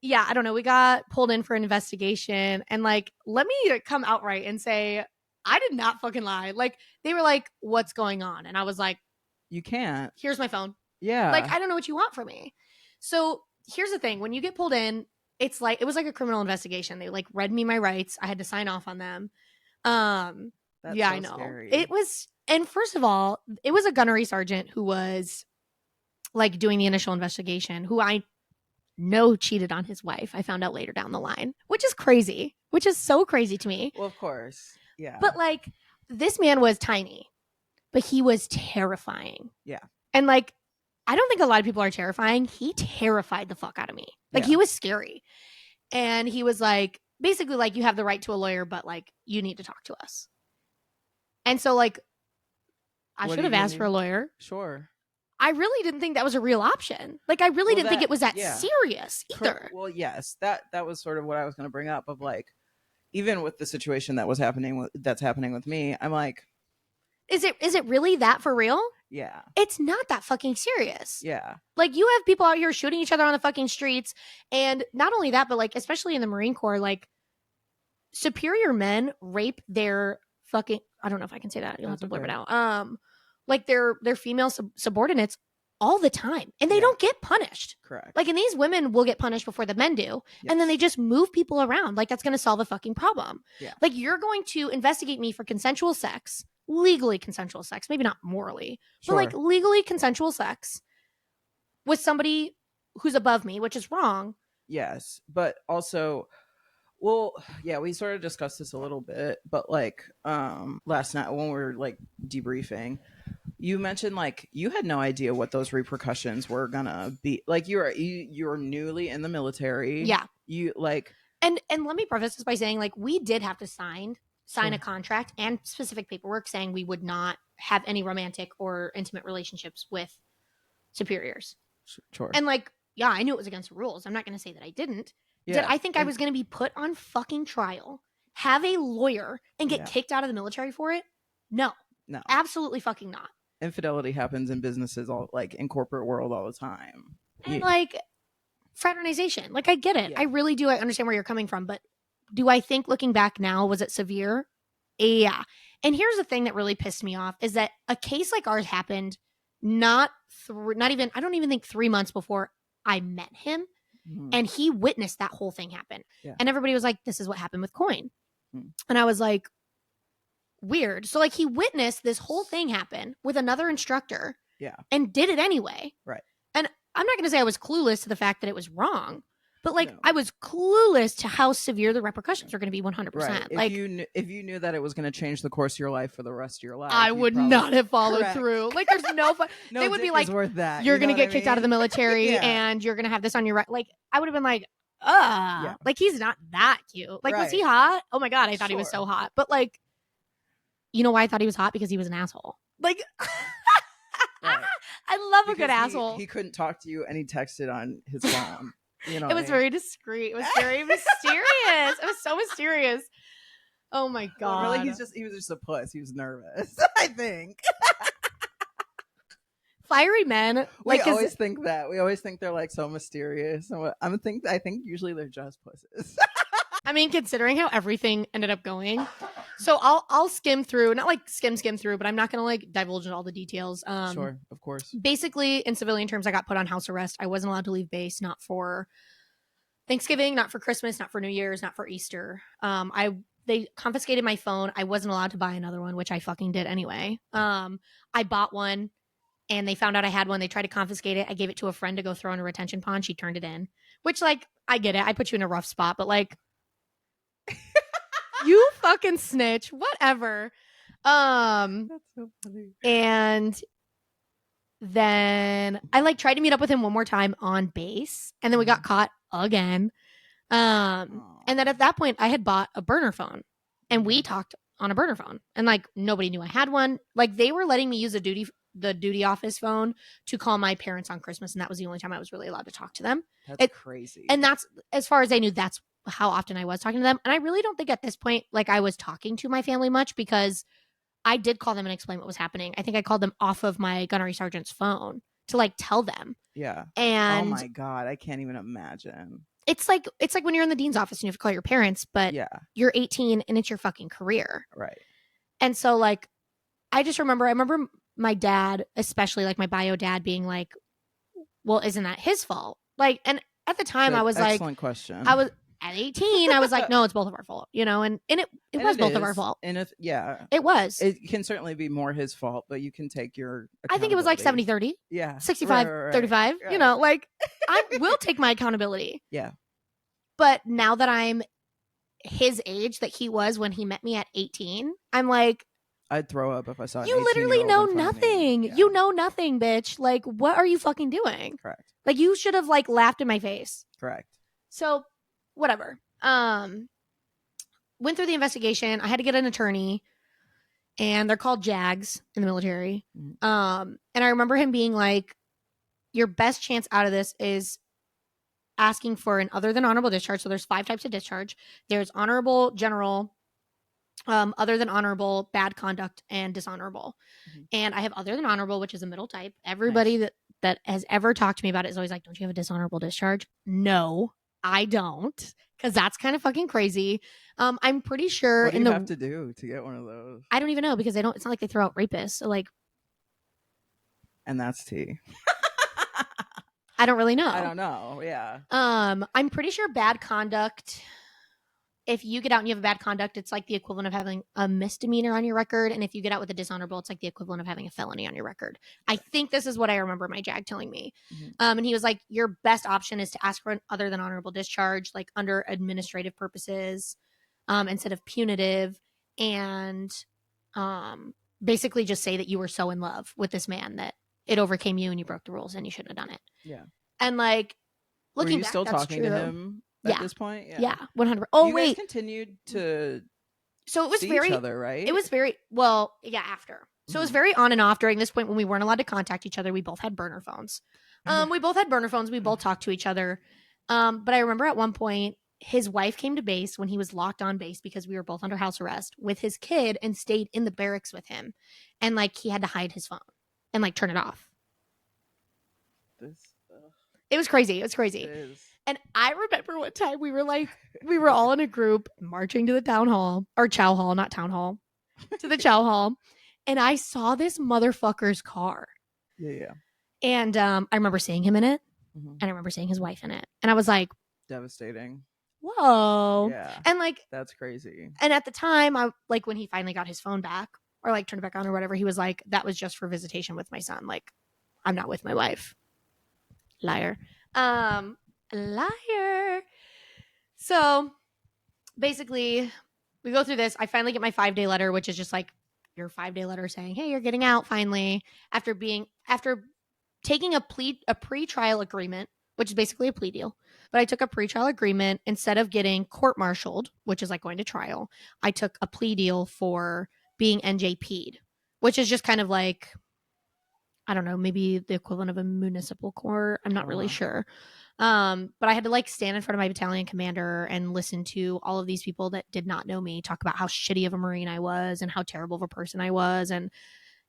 yeah, I don't know. We got pulled in for an investigation, and like, let me come outright and say, I did not fucking lie. Like, they were like, what's going on? And I was like, you can't. Here's my phone. Yeah. Like, I don't know what you want from me. So here's the thing. When you get pulled in, it's like, it was like a criminal investigation. They like read me my rights. I had to sign off on them. That's yeah, so I know. Scary. It was, and first of all, it was a gunnery sergeant who was like doing the initial investigation, who I know cheated on his wife. I found out later down the line, which is crazy, which is so crazy to me. Well, of course. Yeah. But like, this man was tiny, but he was terrifying. Yeah. And like, I don't think a lot of people are terrifying. He terrified the fuck out of me. Like, he was scary. And he was like, basically like, you have the right to a lawyer, but like, you need to talk to us. And so like, I should have asked for a lawyer. Sure. I really didn't think that was a real option. Like, I really didn't think it was that serious either. Well, yes, that was sort of what I was going to bring up, of like, even with the situation that's happening with me, I'm like, is it really that for real? Yeah. It's not that fucking serious. Yeah. Like, you have people out here shooting each other on the fucking streets. And not only that, but like, especially in the Marine Corps, like, superior men rape their fucking, I don't know if I can say that. You'll have to blurb it out. Like their female subordinates all the time. And they don't get punished. Correct. Like, and these women will get punished before the men do. Yes. And then they just move people around. Like, that's going to solve a fucking problem. Yeah. Like, you're going to investigate me for consensual sex, legally consensual sex, maybe not morally, Sure. but like legally consensual sex with somebody who's above me, which is wrong. Yes. But also, well, yeah, we sort of discussed this a little bit, but like last night when we were like debriefing, you mentioned like you had no idea what those repercussions were gonna be. Like you're newly in the military. Yeah. You like And let me preface this by saying, like, we did have to sign Sure. a contract and specific paperwork saying we would not have any romantic or intimate relationships with superiors. Sure. And like, yeah, I knew it was against the rules. I'm not going to say that I didn't. Yeah. Did I think I was going to be put on fucking trial, have a lawyer, and get kicked out of the military for it? No. Absolutely fucking not. Infidelity happens in businesses, all like in corporate world all the time. And like fraternization, like, I get it. Yeah. I really do. I understand where you're coming from, but do I think looking back now, was it severe? Yeah. And here's the thing that really pissed me off is that a case like ours happened not even, I don't even think 3 months before I met him. Mhm. And he witnessed that whole thing happen. Yeah. And everybody was like, this is what happened with Coin. Mm. And I was like, weird. So like, he witnessed this whole thing happen with another instructor. Yeah. And did it anyway. Right. And I'm not going to say I was clueless to the fact that it was wrong, but like, No. I was clueless to how severe the repercussions were going to be 100%. Right. Like, if you knew that it was going to change the course of your life for the rest of your life, I would not have followed Correct. through. Like, there's no fun. No they would be dick like, is worth that. you're You know going to what get I kicked out of the mean? military Yeah. and you're going to have this on your right. Like, I would have been like, Yeah. like, he's not that cute. Like, was he Right. hot? Oh my God, I thought he was Sure. so hot. But like, you know why I thought he was hot? Because he was an asshole. Like, Right. I love a good Because asshole. He couldn't talk to you and he texted on his phone. You know, It was very discreet. It was very mysterious. It was so mysterious. Oh my God. Well, really, he was just a puss. He was nervous. I think. Fiery men. We Like, always think that. We always think they're like so mysterious. And I think usually they're just pusses. I mean, considering how everything ended up going. So I'll skim through, not like skim through, but I'm not going to like divulge all the details. Sure, of course. Basically, in civilian terms, I got put on house arrest. I wasn't allowed to leave base, not for Thanksgiving, not for Christmas, not for New Year's, not for Easter. They confiscated my phone. I wasn't allowed to buy another one, which I fucking did anyway. I bought one and they found out I had one. They tried to confiscate it. I gave it to a friend to go throw in a retention pond. She turned it in, which, like, I get it. I put you in a rough spot, but like, you fucking snitch, whatever. That's so funny. And then I like tried to meet up with him one more time on base, and then we got caught again. And then at that point I had bought a burner phone and we talked on a burner phone, and like, nobody knew I had one. Like, they were letting me use the duty office phone to call my parents on Christmas, and that was the only time I was really allowed to talk to them. That's crazy. And that's, as far as I knew, that's how often I was talking to them. And I really don't think at this point, like, I was talking to my family much, because I did call them and explain what was happening. I think I called them off of my gunnery sergeant's phone to like tell them. Yeah. And oh my God, I can't even imagine. it's like when you're in the dean's office and you have to call your parents, but Yeah. you're 18 and it's your fucking career. Right. And so like, I remember my dad, especially like my bio dad, being like, well, isn't that his fault? Like, and at the time I was like, excellent question. I was at 18. I was like, no, it's both of our fault, you know? And it was both of our fault. And if, yeah, It was. it can certainly be more his fault, but you can take your I think it was like accountability. 70-30, Yeah. 65, Right. 35, you Right. know, like, I will take my accountability. Yeah. But now that I'm his age that he was when he met me at 18, I'm like, I'd throw up if I saw an you literally 18-year-old know in front of me. nothing. Yeah. You know nothing, bitch. Like, what are you fucking doing? Correct. Like, you should have like laughed in my face. Correct. So whatever. Went through the investigation. I had to get an attorney, and they're called JAGs in the military. Mhm. And I remember him being like, your best chance out of this is asking for an other than honorable discharge. So there's 5 types of discharge. There's honorable, general, other than honorable, bad conduct, and dishonorable. Mhm. And I have other than honorable, which is a middle type. Everybody that has ever talked to me about it is always like, don't you have a dishonorable discharge? No, I don't, because that's kind of fucking crazy. I'm pretty sure What do in you the have to do to get one of those? I don't even know, because they don't. It's not like they throw out rapists. So like, And that's tea. I don't really know. I don't know. Yeah. I'm pretty sure bad conduct. If you get out and you have a bad conduct, it's like the equivalent of having a misdemeanor on your record. And if you get out with a dishonorable, it's like the equivalent of having a felony on your record. I think this is what I remember my JAG telling me. Mhm. And he was like, your best option is to ask for an other than honorable discharge, like under administrative purposes, instead of punitive. And basically just say that you were so in love with this man that it overcame you and you broke the rules and you shouldn't have done it. Yeah. And like, Were looking you back, still that's talking true. to him Yeah. at this point? Yeah, 100%. Oh, you wait. guys continued to So it was see very, each other, right? it was very, well, yeah, after. So it was very on and off during this point when we weren't allowed to contact each other. We both had burner phones. We both talked to each other. But I remember at one point, his wife came to base when he was locked on base because we were both under house arrest with his kid and stayed in the barracks with him. And like, he had to hide his phone and like turn it off. It was crazy. It was crazy. It is. And I remember one time we were all in a group marching to the town hall, or chow hall, not town hall, to the chow hall. And I saw this motherfucker's car. Yeah. And I remember seeing him in it. Mhm. And I remember seeing his wife in it. And I was like, Devastating. whoa. Yeah. And like, that's crazy. And at the time, I like when he finally got his phone back or like turned it back on or whatever, he was like, that was just for visitation with my son. Like, I'm not with my wife. Liar. Liar. So basically, we go through this. I finally get my 5-day letter, which is just like your 5-day letter saying, hey, you're getting out finally, after taking a pre-trial agreement, which is basically a plea deal. But I took a pre-trial agreement instead of getting court-martialed, which is like going to trial. I took a plea deal for being NJP'd, which is just kind of like, I don't know, maybe the equivalent of a municipal court. I'm not really sure. But I had to like stand in front of my battalion commander and listen to all of these people that did not know me talk about how shitty of a Marine I was and how terrible of a person I was. And,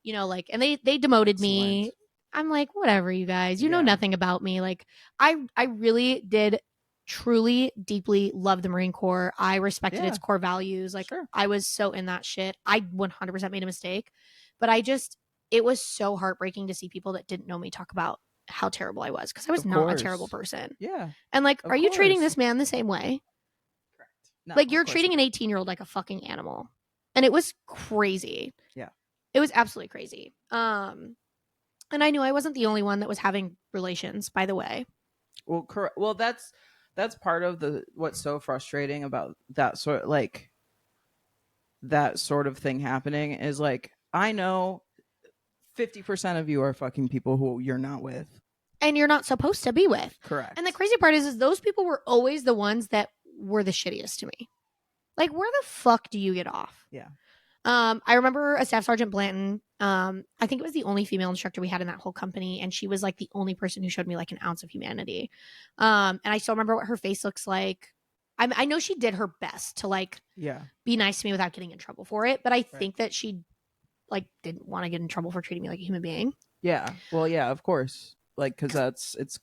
you know, like, and they demoted me. I'm like, whatever, you guys, you know nothing about me. Like, I really did truly, deeply love the Marine Corps. I respected its core values. Like, I was so in that shit. I 100% made a mistake, but it was so heartbreaking to see people that didn't know me talk about how terrible I was, because I was not a terrible person. Yeah. And like, are you treating this man the same way? Correct. No, like, you're treating an 18-year-old like a fucking animal. And it was crazy. Yeah. It was absolutely crazy. And I knew I wasn't the only one that was having relations, by the way. Well, correct. Well, that's part of what's so frustrating about that sort of thing happening is like, I know 50% of you are fucking people who you're not with. And you're not supposed to be with. Correct. And the crazy part is those people were always the ones that were the shittiest to me. Like, where the fuck do you get off? Yeah. I remember a Staff Sergeant Blanton. I think it was the only female instructor we had in that whole company. And she was like the only person who showed me like an ounce of humanity. And I still remember what her face looks like. I know she did her best to like be nice to me without getting in trouble for it. But I think that she like didn't want to get in trouble for treating me like a human being. Yeah. Well, yeah, of course. Like, because it's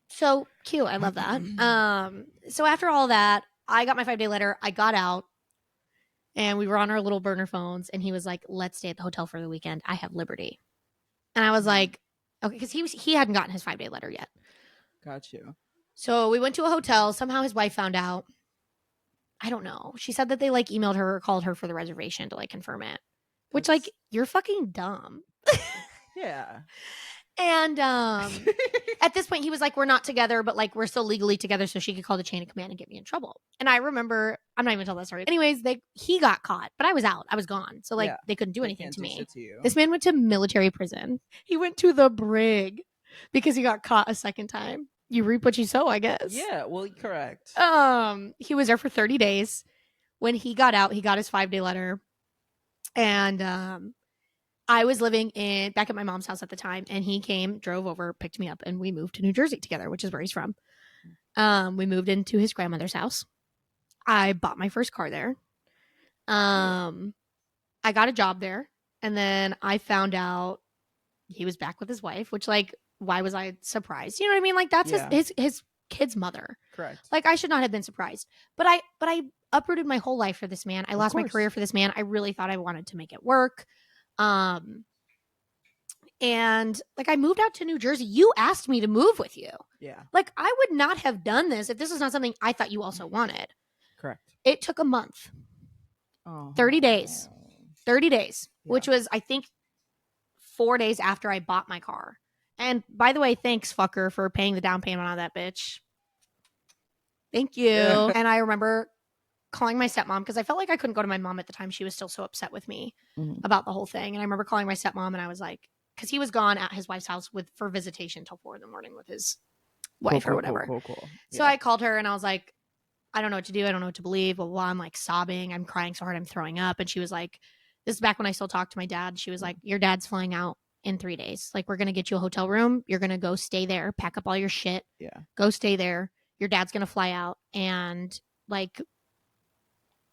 so cute. I love that. So after all that, I got my 5-day letter. I got out and we were on our little burner phones and he was like, let's stay at the hotel for the weekend. I have liberty. And I was like, okay, because he hadn't gotten his 5-day letter yet. Got you. So we went to a hotel. Somehow his wife found out. I don't know. She said that they like emailed her or called her for the reservation to like confirm it. Which, like, you're fucking dumb. Yeah. And at this point, he was like, we're not together, but, like, we're still legally together, so she could call the chain of command and get me in trouble. And I remember, I'm not even telling that story. Anyways, he got caught, but I was out. I was gone. So, like, they couldn't do anything to me. This man went to military prison. He went to the brig because he got caught a second time. You reap what you sow, I guess. Yeah, well, correct. He was there for 30 days. When he got out, he got his 5-day letter. And I was living back at my mom's house at the time, and he drove over, picked me up, and we moved to New Jersey together, which is where he's from. We moved into his grandmother's house. I bought my first car there. I got a job there, and then I found out he was back with his wife, which, like, why was I surprised? You know what I mean? Like, that's his kid's mother. Correct. Like, I should not have been surprised. But I uprooted my whole life for this man. I lost my career for this man. I really thought I wanted to make it work. And like, I moved out to New Jersey. You asked me to move with you. Yeah. Like, I would not have done this if this was not something I thought you also wanted. Correct. It took a month. 30 days. 30 days, which was, I think, 4 days after I bought my car. And by the way, thanks, fucker, for paying the down payment on that bitch. Thank you. And I remember calling my stepmom because I felt like I couldn't go to my mom at the time. She was still so upset with me about the whole thing. And I remember calling my stepmom, and I was like, because he was gone at his wife's house for visitation till 4 a.m. with his wife or whatever. Cool. So I called her, and I was like, I don't know what to do. I don't know what to believe. Blah, blah, blah. I'm like sobbing. I'm crying so hard I'm throwing up. And she was like, this is back when I still talked to my dad. She was like, your dad's flying out in 3 days. Like, we're going to get you a hotel room. You're going to go stay there, pack up all your shit. Yeah. Go stay there. Your dad's going to fly out, and like,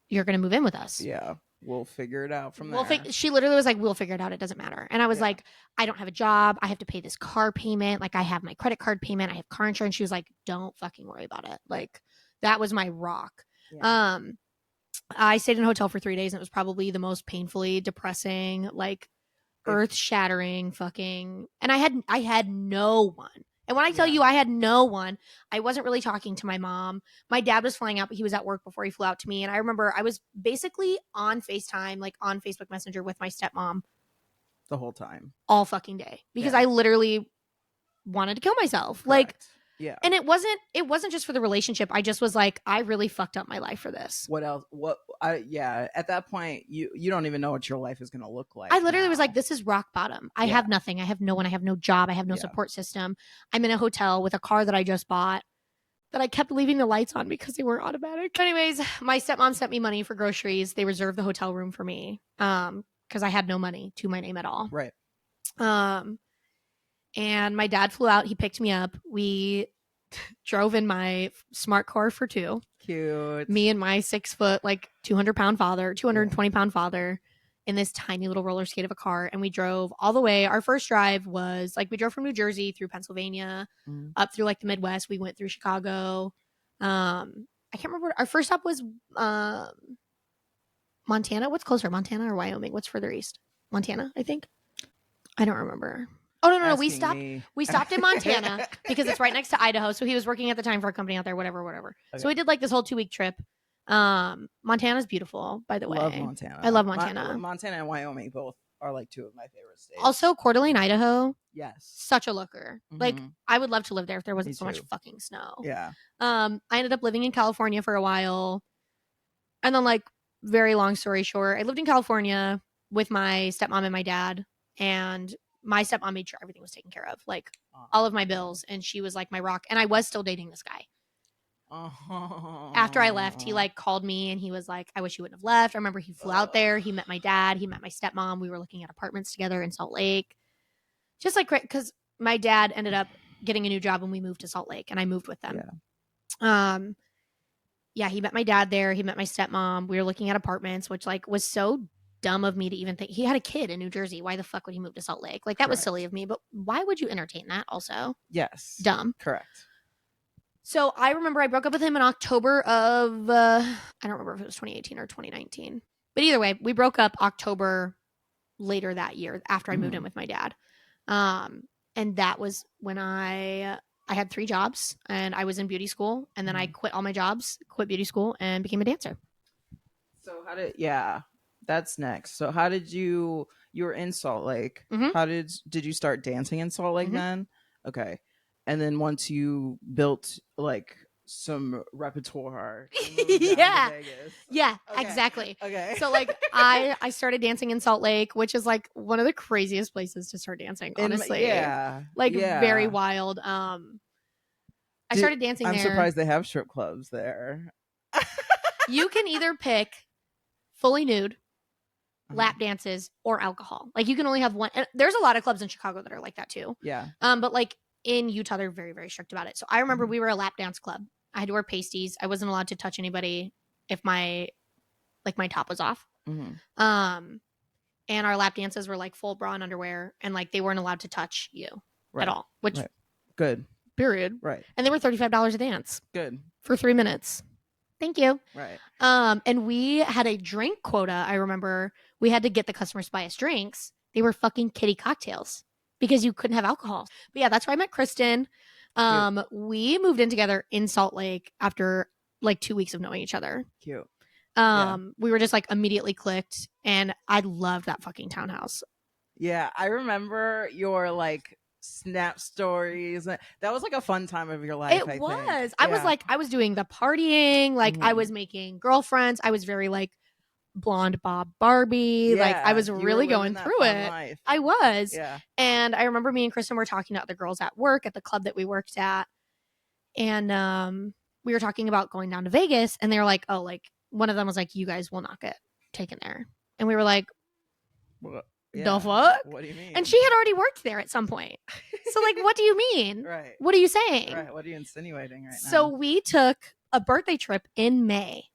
you're going to move in with us. Yeah. We'll figure it out from there. She literally was like, we'll figure it out. It doesn't matter. And I was like, I don't have a job. I have to pay this car payment. Like, I have my credit card payment. I have car insurance. She was like, don't fucking worry about it. Like, that was my rock. Yeah. I stayed in a hotel for 3 days, and it was probably the most painfully depressing, like, earth-shattering fucking. And I had no one. And when I tell you I had no one, I wasn't really talking to my mom. My dad was flying out, but he was at work before he flew out to me. And I remember I was basically on FaceTime, like on Facebook Messenger with my stepmom the whole time, all fucking day, because I literally wanted to kill myself. Correct. Like, yeah. And it wasn't just for the relationship. I just was like, I really fucked up my life for this. What else? At that point, you don't even know what your life is going to look like. I literally was like, this is rock bottom. I have nothing. I have no one. I have no job. I have no support system. I'm in a hotel with a car that I just bought that I kept leaving the lights on because they weren't automatic. Anyways, my stepmom sent me money for groceries. They reserved the hotel room for me because I had no money to my name at all. Right. And my dad flew out. He picked me up. We drove in my smart car for two. Cute. Me and my 6 foot, like 220 pound father in this tiny little roller skate of a car. And we drove all the way. Our first drive was like, we drove from New Jersey through Pennsylvania, up through like the Midwest. We went through Chicago. I can't remember. Our first stop was Montana. What's closer, Montana or Wyoming? What's further east? Montana, I think. I don't remember. Oh, no. We stopped in Montana because it's right next to Idaho. So he was working at the time for a company out there, whatever. Okay. So we did like this whole 2-week trip. Montana's beautiful, by the way. Love Montana. I love Montana. Montana and Wyoming both are like 2 of my favorite states. Also, Coeur d'Alene, Idaho. Yes. Such a looker. Mm-hmm. Like, I would love to live there if there wasn't so much fucking snow. Yeah. I ended up living in California for a while. And then, like, very long story short, I lived in California with my stepmom and my dad. And my stepmom made sure everything was taken care of, like all of my bills. And she was like my rock. And I was still dating this guy. After I left, he like called me and he was like, I wish you wouldn't have left. I remember he flew out there. He met my dad. He met my stepmom. We were looking at apartments together in Salt Lake. Just like, because my dad ended up getting a new job when we moved to Salt Lake, and I moved with them. Yeah. He met my dad there. He met my stepmom. We were looking at apartments, which like was so dumb of me to even think. He had a kid in New Jersey. Why the fuck would he move to Salt Lake? Like, that was silly of me, but why would you entertain that also? Yes. Dumb. Correct. So I remember I broke up with him in October of, I don't remember if it was 2018 or 2019. But either way, we broke up October later that year after I moved in with my dad. And that was when I had 3 jobs, and I was in beauty school. And then I quit all my jobs, quit beauty school, and became a dancer. So that's next. So how did you were in Salt Lake. How did you start dancing in Salt Lake then? Okay. And then once you built like some repertoire, yeah, okay. Exactly. Okay. So like I started dancing in Salt Lake, which is like one of the craziest places to start dancing, honestly. Very wild. I started dancing there. I'm surprised they have strip clubs there. You can either pick fully nude, lap dances, or alcohol. Like, you can only have one. And there's a lot of clubs in Chicago that are like that too. Yeah. But like in Utah, they're very, very strict about it. So I remember we were a lap dance club. I had to wear pasties. I wasn't allowed to touch anybody if my like my top was off. And our lap dances were like full bra and underwear, and like they weren't allowed to touch you at all, which good. Period. Right. And they were $35 a dance. Good. For 3 minutes. Thank you. Right. And we had a drink quota. I remember we had to get the customers to buy us drinks. They were fucking kitty cocktails because you couldn't have alcohol. But yeah, that's where I met Kristen. We moved in together in Salt Lake after like 2 weeks of knowing each other. Cute. We were just like immediately clicked, and I loved that fucking townhouse. Yeah, I remember your like Snap stories. That was like a fun time of your life. It was. I was doing the partying, like I was making girlfriends. I was very like blonde Bob Barbie. Like I was really going through it. Life. I was. Yeah. And I remember me and Kristen were talking to other girls at work at the club that we worked at, and we were talking about going down to Vegas, and they were like, oh, like one of them was like, you guys will not get taken there. And we were like, what? The fuck? What do you mean? And she had already worked there at some point. So like, what do you mean? Right. What are you saying? Right. What are you insinuating right now? So we took a birthday trip in May.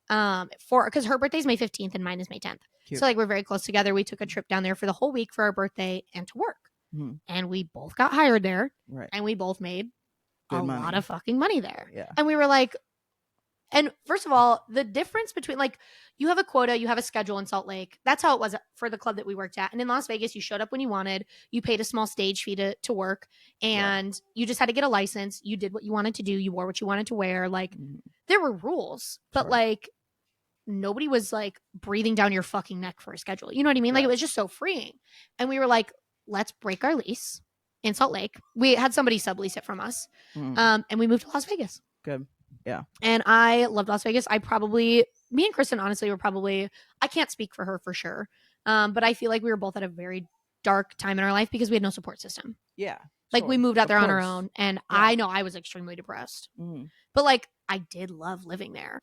Because her birthday's May 15th and mine is May 10th. Cute. So like we're very close together. We took a trip down there for the whole week for our birthday and to work. And we both got hired there. Right. And we both made Good a money. lot of fucking money there. Yeah. And we were like, and first of all, the difference between like you have a quota, you have a schedule in Salt Lake. That's how it was for the club that we worked at. And in Las Vegas, you showed up when you wanted. You paid a small stage fee to work, and you just had to get a license. You did what you wanted to do. You wore what you wanted to wear. Like there were rules, but like nobody was like breathing down your fucking neck for a schedule. You know what I mean? Like it was just so freeing. And we were like, let's break our lease in Salt Lake. We had somebody sublease it from us, and we moved to Las Vegas. Good. Yeah. And I loved Las Vegas. Me and Kristen, honestly, were probably, I can't speak for her for sure. But I feel like we were both at a very dark time in our life because we had no support system. Yeah. Like we moved out there on our own, and I know I was extremely depressed. But like I did love living there.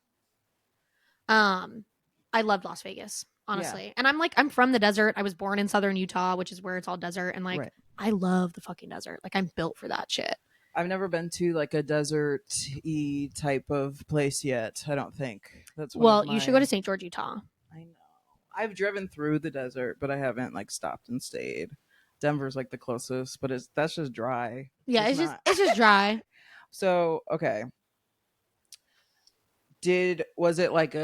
I loved Las Vegas, honestly. Yeah. And I'm from the desert. I was born in southern Utah, which is where it's all desert. And like, I love the fucking desert. Like I'm built for that shit. I've never been to like a desert-y type of place yet. I don't think. You should go to St. George, Utah. I know. I've driven through the desert, but I haven't like stopped and stayed. Denver's like the closest, but that's just dry. Yeah, it's just dry. So okay. Was it like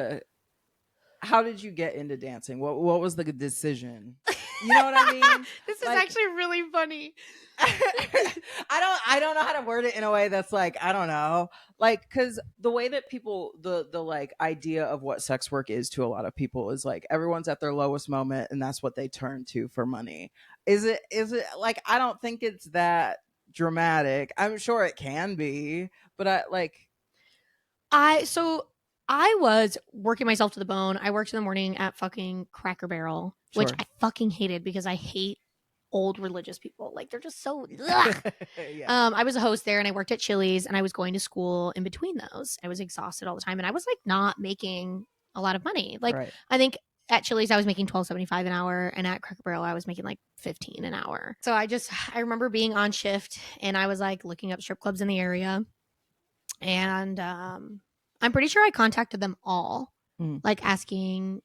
how did you get into dancing? What was the decision? You know what I mean? This is actually really funny. I don't know how to word it in a way that's like, I don't know. Like, because the way that people, the like idea of what sex work is to a lot of people is like everyone's at their lowest moment and that's what they turn to for money. Is it like, I don't think it's that dramatic. I'm sure it can be, but I was working myself to the bone. I worked in the morning at fucking Cracker Barrel, which I fucking hated because I hate old religious people. Like they're just so yeah. I was a host there, and I worked at Chili's, and I was going to school in between those. I was exhausted all the time, and I was like not making a lot of money. Like I think at Chili's I was making $12.75 an hour, and at Cracker Barrel I was making like $15 an hour. So I remember being on shift, and I was like looking up strip clubs in the area, and I'm pretty sure I contacted them all, like asking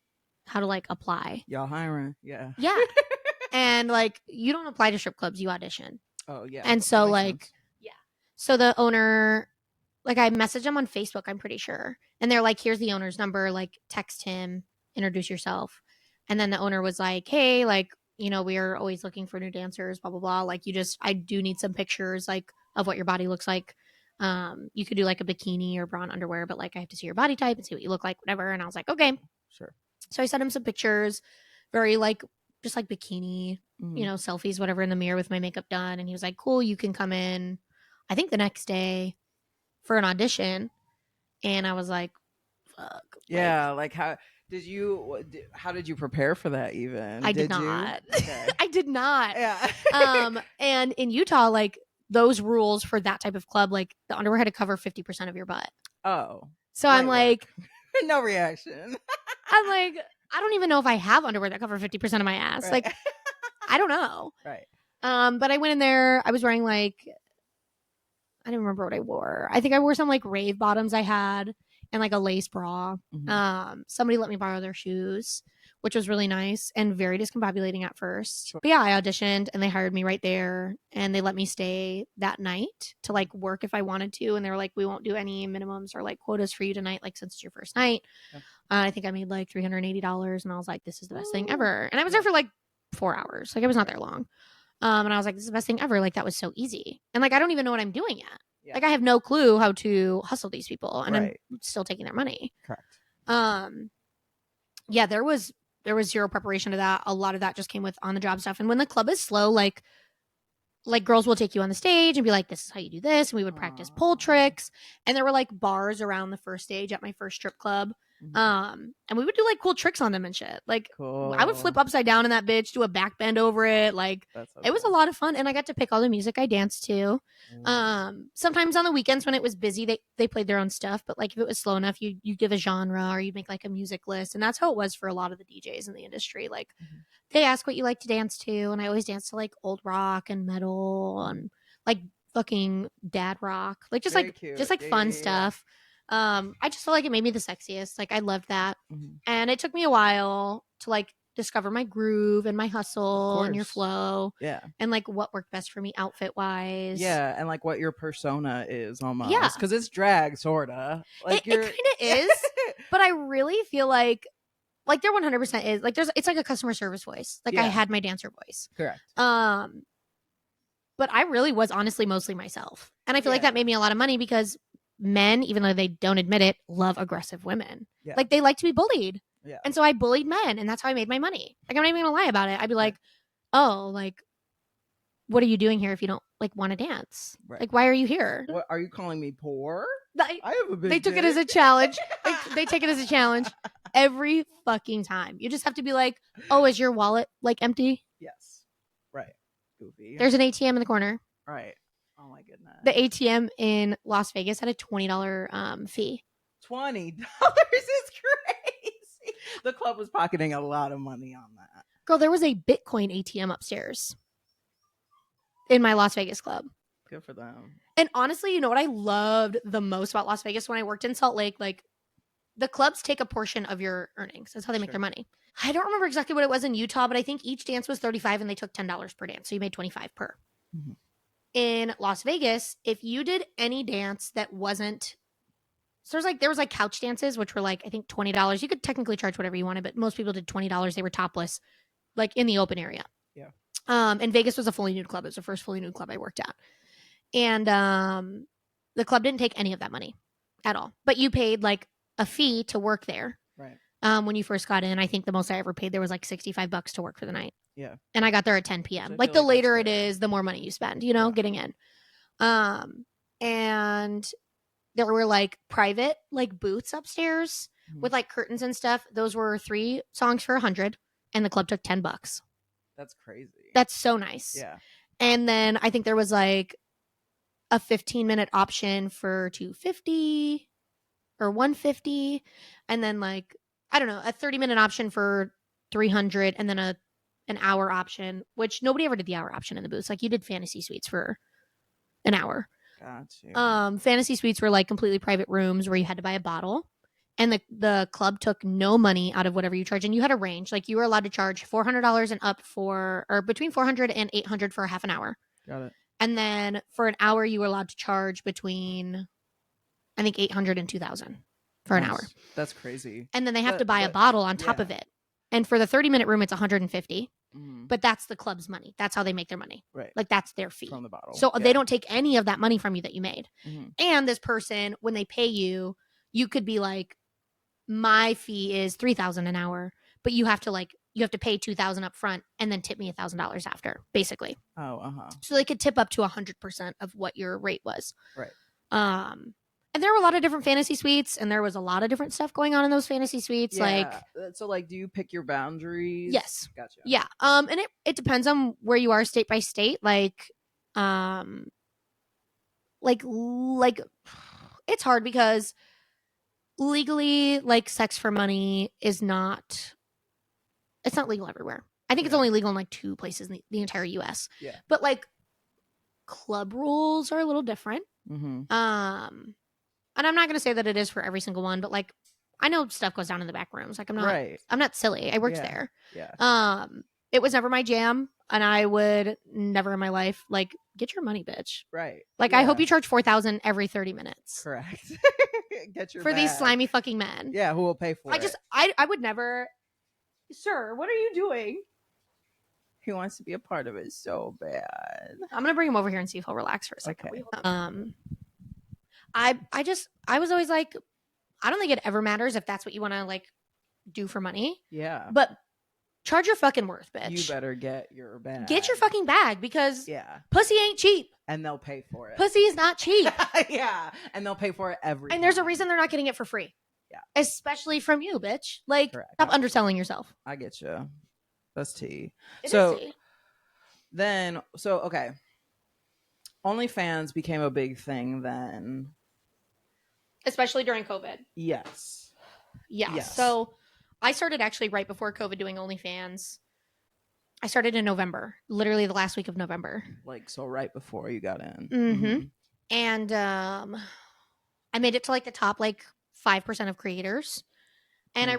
how to like apply. Y'all hiring? Yeah. Yeah. And like, you don't apply to strip clubs, you audition. Oh yeah. And so like, yeah. So the owner, like I messaged him on Facebook, I'm pretty sure. And they're like, here's the owner's number, like text him, introduce yourself. And then the owner was like, hey, like, you know, we are always looking for new dancers, blah, blah, blah. Like I do need some pictures like of what your body looks like. You could do like a bikini or bra and underwear, but like I have to see your body type and see what you look like, whatever. And I was like, okay, sure. So I sent him some pictures, very like just like bikini, you know, selfies, whatever, in the mirror with my makeup done. And he was like, cool, you can come in, I think the next day for an audition. And I was like, fuck. Yeah, like how did you prepare for that even? I did not. Okay. I did not. Yeah. And in Utah, like those rules for that type of club, like the underwear had to cover 50% of your butt. Oh. So I'm like, no reaction. I'm like, I don't even know if I have underwear that cover 50% of my ass. Right. Like, I don't know. Right. But I went in there. I was wearing like, I don't remember what I wore. I think I wore some like rave bottoms I had. and like a lace bra. Somebody let me borrow their shoes, which was really nice and very discombobulating at first. Sure. But yeah, I auditioned and they hired me right there, and they let me stay that night to like work if I wanted to. And they were like, we won't do any minimums or like quotas for you tonight, like since it's your first night. Yeah. I think I made like $380, and I was like, this is the best thing ever. And I was there for like 4 hours. Like, it was not there long. And I was like, this is the best thing ever. Like, that was so easy. And like, I don't even know what I'm doing yet. Yeah. Like, I have no clue how to hustle these people, and I'm still taking their money. Correct. Yeah, there was zero preparation to that. A lot of that just came with on the job stuff. And when the club is slow, like girls will take you on the stage and be like, this is how you do this. And we would practice pole tricks. And there were like bars around the first stage at my first strip club. And we would do like cool tricks on them and shit. Like, cool. I would flip upside down in that bitch, do a back bend over it. Like, it was a lot of fun. And I got to pick all the music I danced to. Sometimes on the weekends when it was busy, they played their own stuff. But like, if it was slow enough, you give a genre, or you make like a music list. And that's how it was for a lot of the DJs in the industry. Like, they ask what you like to dance to. And I always dance to like old rock and metal and like fucking dad rock. Like, just very like cute. Just like fun stuff. I just felt like it made me the sexiest. Like, I loved that. And it took me a while to like discover my groove and my hustle and your flow. Yeah. And like what worked best for me outfit wise. Yeah. And like what your persona is almost. Yeah. Because it's drag, sorta. Like it kind of is. But I really feel like there 100% is. Like, it's like a customer service voice. Like, I had my dancer voice. Correct. But I really was honestly mostly myself. And I feel like that made me a lot of money because men, even though they don't admit it, love aggressive women. Yeah. Like, they like to be bullied. Yeah. And so I bullied men, and that's how I made my money. Like, I'm not even gonna lie about it. I'd be like, oh, like, what are you doing here if you don't like want to dance? Right. Like, why are you here? What, are you calling me poor? I have a big They took it as a challenge. They take it as a challenge every fucking time. You just have to be like, oh, is your wallet like empty? Yes. Right. Goofy. There's an ATM in the corner. Right. Oh my goodness. The ATM in Las Vegas had a $20 fee. $20 is crazy. The club was pocketing a lot of money on that. Girl, there was a Bitcoin ATM upstairs in my Las Vegas club. Good for them. And honestly, you know what I loved the most about Las Vegas when I worked in Salt Lake? Like, the clubs take a portion of your earnings. That's how they make their money. I don't remember exactly what it was in Utah, but I think each dance was $35 and they took $10 per dance. So you made $25 per. In Las Vegas, if you did any dance that wasn't, so there was like couch dances, which were like, I think $20. You could technically charge whatever you wanted, but most people did $20. They were topless, like in the open area. Yeah. And Vegas was a fully nude club. It was the first fully nude club I worked at. And the club didn't take any of that money at all. But you paid like a fee to work there. Right. When you first got in, I think the most I ever paid there was like $65 to work for the night. Yeah. And I got there at 10 p.m. So like the later it is, the more money you spend, you know, getting in. And there were like private like booths upstairs with like curtains and stuff. Those were 3 songs for $100, and the club took $10. That's crazy. That's so nice. Yeah. And then I think there was like a 15-minute option for $250 or $150, and then like, I don't know, a 30-minute option for $300, and then an hour option, which nobody ever did the hour option in the booths. Like, you did fantasy suites for an hour. Gotcha. Fantasy suites were like completely private rooms where you had to buy a bottle, and the club took no money out of whatever you charge. And you had a range. Like, you were allowed to charge $400 and up or between $400 and $800 for a half an hour. Got it. And then for an hour, you were allowed to charge between, I think, $800 and $2,000 for an hour. That's crazy. And then they have to buy a bottle on top of it. And for the 30-minute room, it's $150. But that's the club's money. That's how they make their money. Right. Like, that's their fee. From the bottle. So they don't take any of that money from you that you made. And this person, when they pay you, you could be like, my fee is $3,000 an hour, but you have to pay $2,000 up front and then tip me $1,000 after, basically. Oh, So they could tip up to 100% of what your rate was. Right. And there were a lot of different fantasy suites, and there was a lot of different stuff going on in those fantasy suites. Yeah. So like, do you pick your boundaries? Yes. Gotcha. Yeah. And it depends on where you are state by state. Like it's hard because legally, like, sex for money is not, it's not legal everywhere. I think it's only legal in like 2 places in the entire US. Yeah. But like, club rules are a little different. and I'm not going to say that it is for every single one, but like I know stuff goes down in the back rooms. Like I'm not silly. I worked there. Yeah. It was never my jam, and I would never in my life like get your money, bitch. Right. Like I hope you charge $4,000 every 30 minutes. Correct. Get your for bag. These slimy fucking men. Yeah, who will pay for it? I would never. Sir, what are you doing? He wants to be a part of it so bad. I'm gonna bring him over here and see if he'll relax for a second. Okay. I was always like, I don't think it ever matters if that's what you want to like do for money. Yeah. But charge your fucking worth, bitch. You better get your bag. Get your fucking bag because pussy ain't cheap. And they'll pay for it. Pussy is not cheap. Yeah. And they'll pay for it every And there's a reason they're not getting it for free. Yeah. Especially from you, bitch. Like, Correct. stop underselling yourself. I get you. That's tea. It is tea. Okay. OnlyFans became a big thing then. Especially during COVID. Yes. So I started actually right before COVID doing OnlyFans. I started in November, literally the last week of November. Like, so right before you got in. Mm-hmm. And I made it to like the top like 5% of creators. And I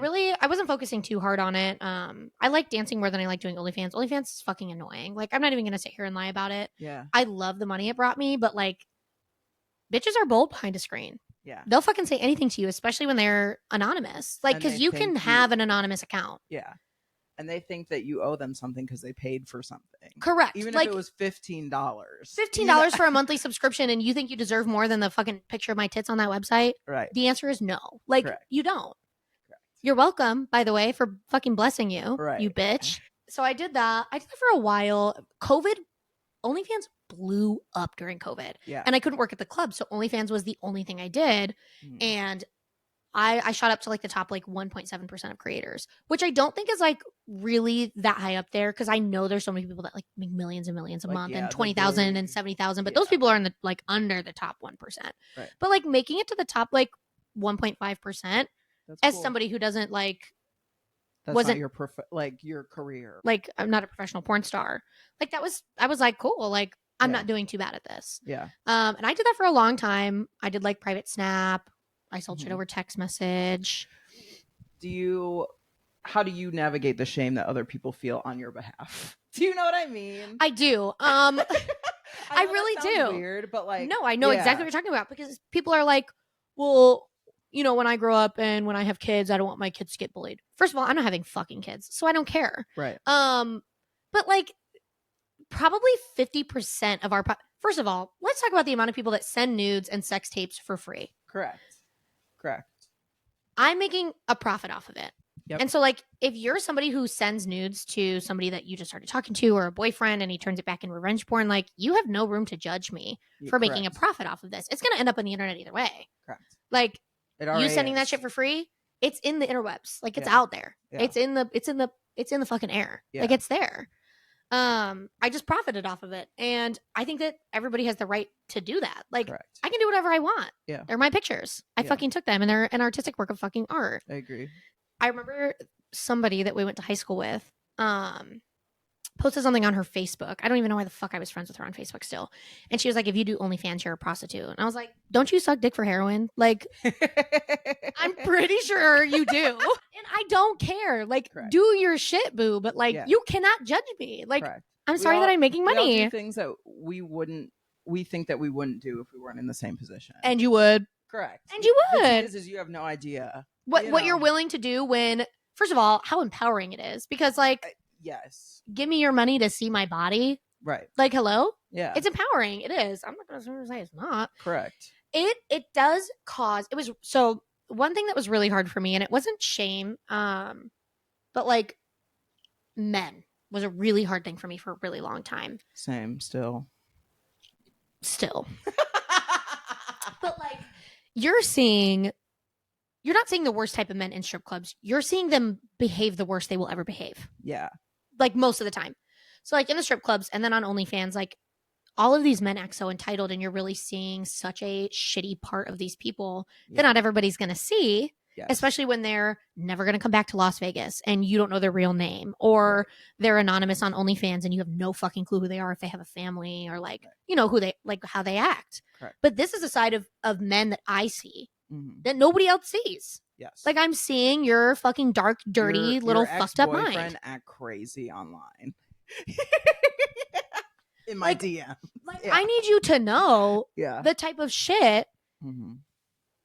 wasn't focusing too hard on it. I like dancing more than I like doing OnlyFans. OnlyFans is fucking annoying. Like, I'm not even going to sit here and lie about it. Yeah. I love the money it brought me, but like, bitches are bold behind a screen. Yeah. They'll fucking say anything to you, especially when they're anonymous. Like, because you can have an anonymous account. Yeah. And they think that you owe them something because they paid for something. Correct. Even if it was $15. $15 for a monthly subscription, and you think you deserve more than the fucking picture of my tits on that website? Right. The answer is no. Like, you don't. Correct. You're welcome, by the way, for fucking blessing you, you bitch. So I did that. I did that for a while. OnlyFans blew up during COVID. Yeah. And I couldn't work at the club, so OnlyFans was the only thing I did. And I shot up to like the top like 1.7% of creators, which I don't think is like really that high up there because I know there's so many people that like make millions and millions a month and 20,000 and 70,000, but those people are in the like under the top 1%. Right. But like making it to the top like 1.5% as cool. Somebody who doesn't like wasn't your career. Like, I'm not a professional porn star. Like I was like, cool. Like I'm not doing too bad at this. Yeah. And I did that for a long time. I did like private Snap. I sold shit over text message. How do you navigate the shame that other people feel on your behalf? Do you know what I mean? I do. I really do. Weird, but like, no, I know exactly what you're talking about because people are like, well, you know, when I grow up and when I have kids, I don't want my kids to get bullied. First of all, I'm not having fucking kids, so I don't care. Right. But like, probably 50% of our first of all, let's talk about the amount of people that send nudes and sex tapes for free. Correct. I'm making a profit off of it. Yep. And so like if you're somebody who sends nudes to somebody that you just started talking to or a boyfriend and he turns it back in revenge porn, like you have no room to judge me for making a profit off of this. It's going to end up on the internet either way. Correct. Like you sending that shit for free, it's in the interwebs. Like it's out there. Yeah. It's in the fucking air. Yeah. Like it's there. I just profited off of it. And I think that everybody has the right to do that. Like I can do whatever I want. Yeah. They're my pictures. I fucking took them and they're an artistic work of fucking art. I agree. I remember somebody that we went to high school with, posted something on her Facebook. I don't even know why the fuck I was friends with her on Facebook still. And she was like, if you do OnlyFans, you're a prostitute. And I was like, don't you suck dick for heroin? Like, I'm pretty sure you do. And I don't care. Like, do your shit, boo. But like, you cannot judge me. Like, I'm sorry that I'm making money. We all do things that we think that we wouldn't do if we weren't in the same position. And you would. Correct. And you would. The thing is you have no idea. What you're willing to do when, first of all, how empowering it is. Because like, yes. Give me your money to see my body. Right. Like, hello? Yeah. It's empowering. It is. I'm not going to say it's not. Correct. It does cause, it was, so one thing that was really hard for me, and it wasn't shame, but like men was a really hard thing for me for a really long time. Same, still. But like, you're not seeing the worst type of men in strip clubs. You're seeing them behave the worst they will ever behave. Yeah. Like most of the time. So like in the strip clubs and then on OnlyFans, like all of these men act so entitled and you're really seeing such a shitty part of these people that not everybody's going to see. Yes. Especially when they're never going to come back to Las Vegas and you don't know their real name, or they're anonymous on OnlyFans and you have no fucking clue who they are, if they have a family, or like, you know, who they like, how they act. Correct. But this is a side of men that I see that nobody else sees. Yes. Like, I'm seeing your fucking dark, dirty, little fucked up mind. Ex-boyfriend act crazy online. In my Like, DM. Like, I need you to know the type of shit.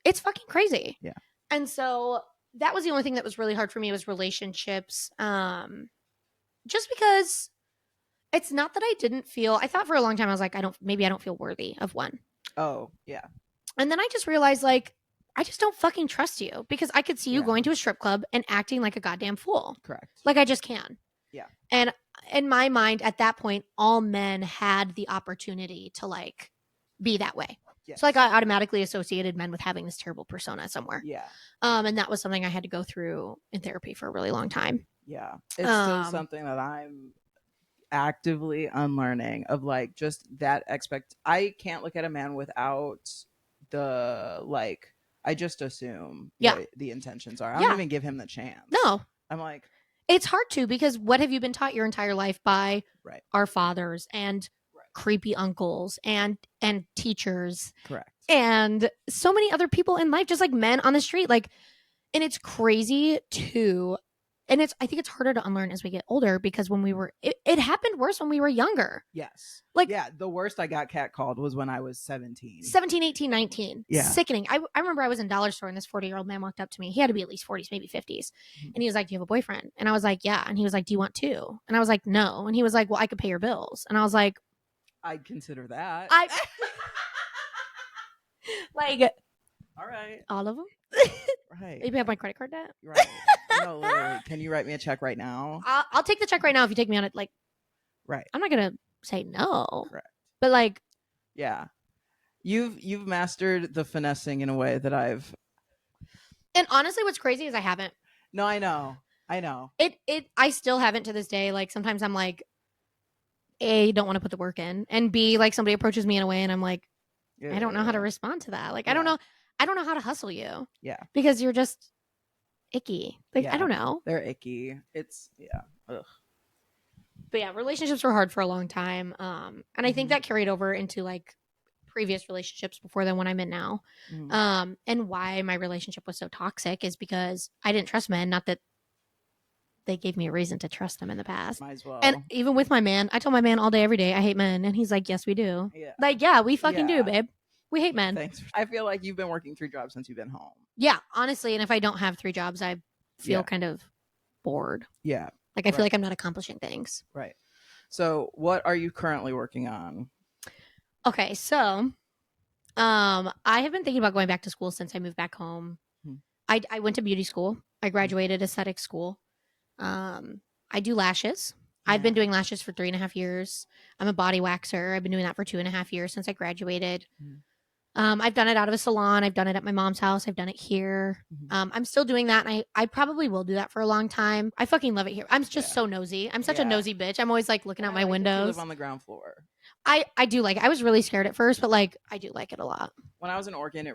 It's fucking crazy. Yeah. And so that was the only thing that was really hard for me, was relationships. Just because it's not that I didn't feel, I thought for a long time, I was like, maybe I don't feel worthy of one. Oh, yeah. And then I just realized, like, I just don't fucking trust you, because I could see you going to a strip club and acting like a goddamn fool. Correct. Like, I just can. Yeah. And in my mind, at that point, all men had the opportunity to, like, be that way. Yes. So, like, I automatically associated men with having this terrible persona somewhere. Yeah. And that was something I had to go through in therapy for a really long time. Yeah. It's still something that I'm actively unlearning, of, like, just that I can't look at a man without the, like, I just assume what the intentions are. I don't even give him the chance. No. I'm like, it's hard to, because what have you been taught your entire life by our fathers and creepy uncles and teachers? Correct. And so many other people in life, just like men on the street. Like, and it's crazy too. And I think it's harder to unlearn as we get older, because when we were, it happened worse when we were younger. Yes. Like, yeah, the worst I got catcalled was when I was 17, 18, 19. Yeah. Sickening. I remember I was in dollar store and this 40-year-old man walked up to me. He had to be at least 40s, maybe 50s. And he was like, "Do you have a boyfriend?" And I was like, "Yeah." And he was like, "Do you want two?" And I was like, "No." And he was like, "Well, I could pay your bills." And I was like, I'd consider that. Like, all right. All of them? Right. Maybe have my credit card debt? Right. No, literally. Can you write me a check right now? I'll take the check right now if you take me on it. Like, right. I'm not going to say no. Correct. But, like, yeah. You've mastered the finessing in a way that I've. And honestly, what's crazy is I haven't. No, I know. I still haven't to this day. Like, sometimes I'm like, A, don't want to put the work in, and B, like, somebody approaches me in a way and I'm like, I don't know how to respond to that. Like, I don't know how to hustle you. Yeah. Because you're just icky. Like, I don't know. They're icky. It's, ugh. But yeah, relationships were hard for a long time. And I think that carried over into, like, previous relationships before the one I'm in now. And why my relationship was so toxic is because I didn't trust men. Not that they gave me a reason to trust them in the past. Might as well. And even with my man, I tell my man all day, every day, I hate men. And he's like, "Yes, we do." Yeah. Like, yeah, we fucking do, babe. We hate men. Thanks. I feel like you've been working 3 jobs since you've been home. Yeah, honestly. And if I don't have 3 jobs, I feel kind of bored. Yeah. Like, I feel like I'm not accomplishing things. Right. So what are you currently working on? Okay, so I have been thinking about going back to school since I moved back home. I went to beauty school. I graduated aesthetic school. I do lashes. I've been doing lashes for 3.5 years. I'm a body waxer. I've been doing that for 2.5 years since I graduated. I've done it out of a salon. I've done it at my mom's house. I've done it here. I'm still doing that, and I probably will do that for a long time. I fucking love it here. I'm just so nosy. I'm such a nosy bitch. I'm always, like, looking out my windows. You live on the ground floor. I do like it. I was really scared at first, but, like, I do like it a lot. When I was in Oregon,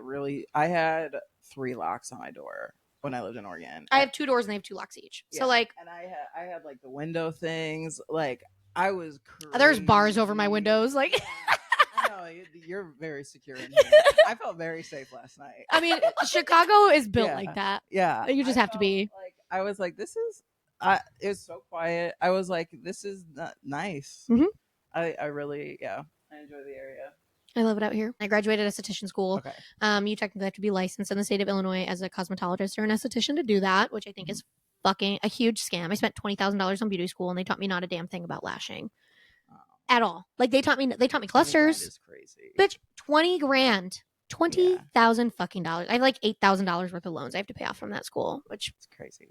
I had 3 locks on my door when I lived in Oregon. I have 2 doors and they have 2 locks each. So, like, and I had like the window things. Like, I was crazy. There's bars over my windows. Like, I know you're very secure in here. I felt very safe last night. I mean, Chicago is built like that. Yeah, you just have to be. Like, I was like, this is. It was so quiet. I was like, this is not nice. I really, I enjoy the area. I love it out here. I graduated esthetician school. Okay. You technically have to be licensed in the state of Illinois as a cosmetologist or an esthetician to do that, which I think is fucking a huge scam. I spent $20,000 on beauty school, and they taught me not a damn thing about lashing at all. Like, they taught me clusters. Is crazy. Bitch, $20,000, $20,000 fucking dollars. I have like $8,000 worth of loans I have to pay off from that school, which is crazy.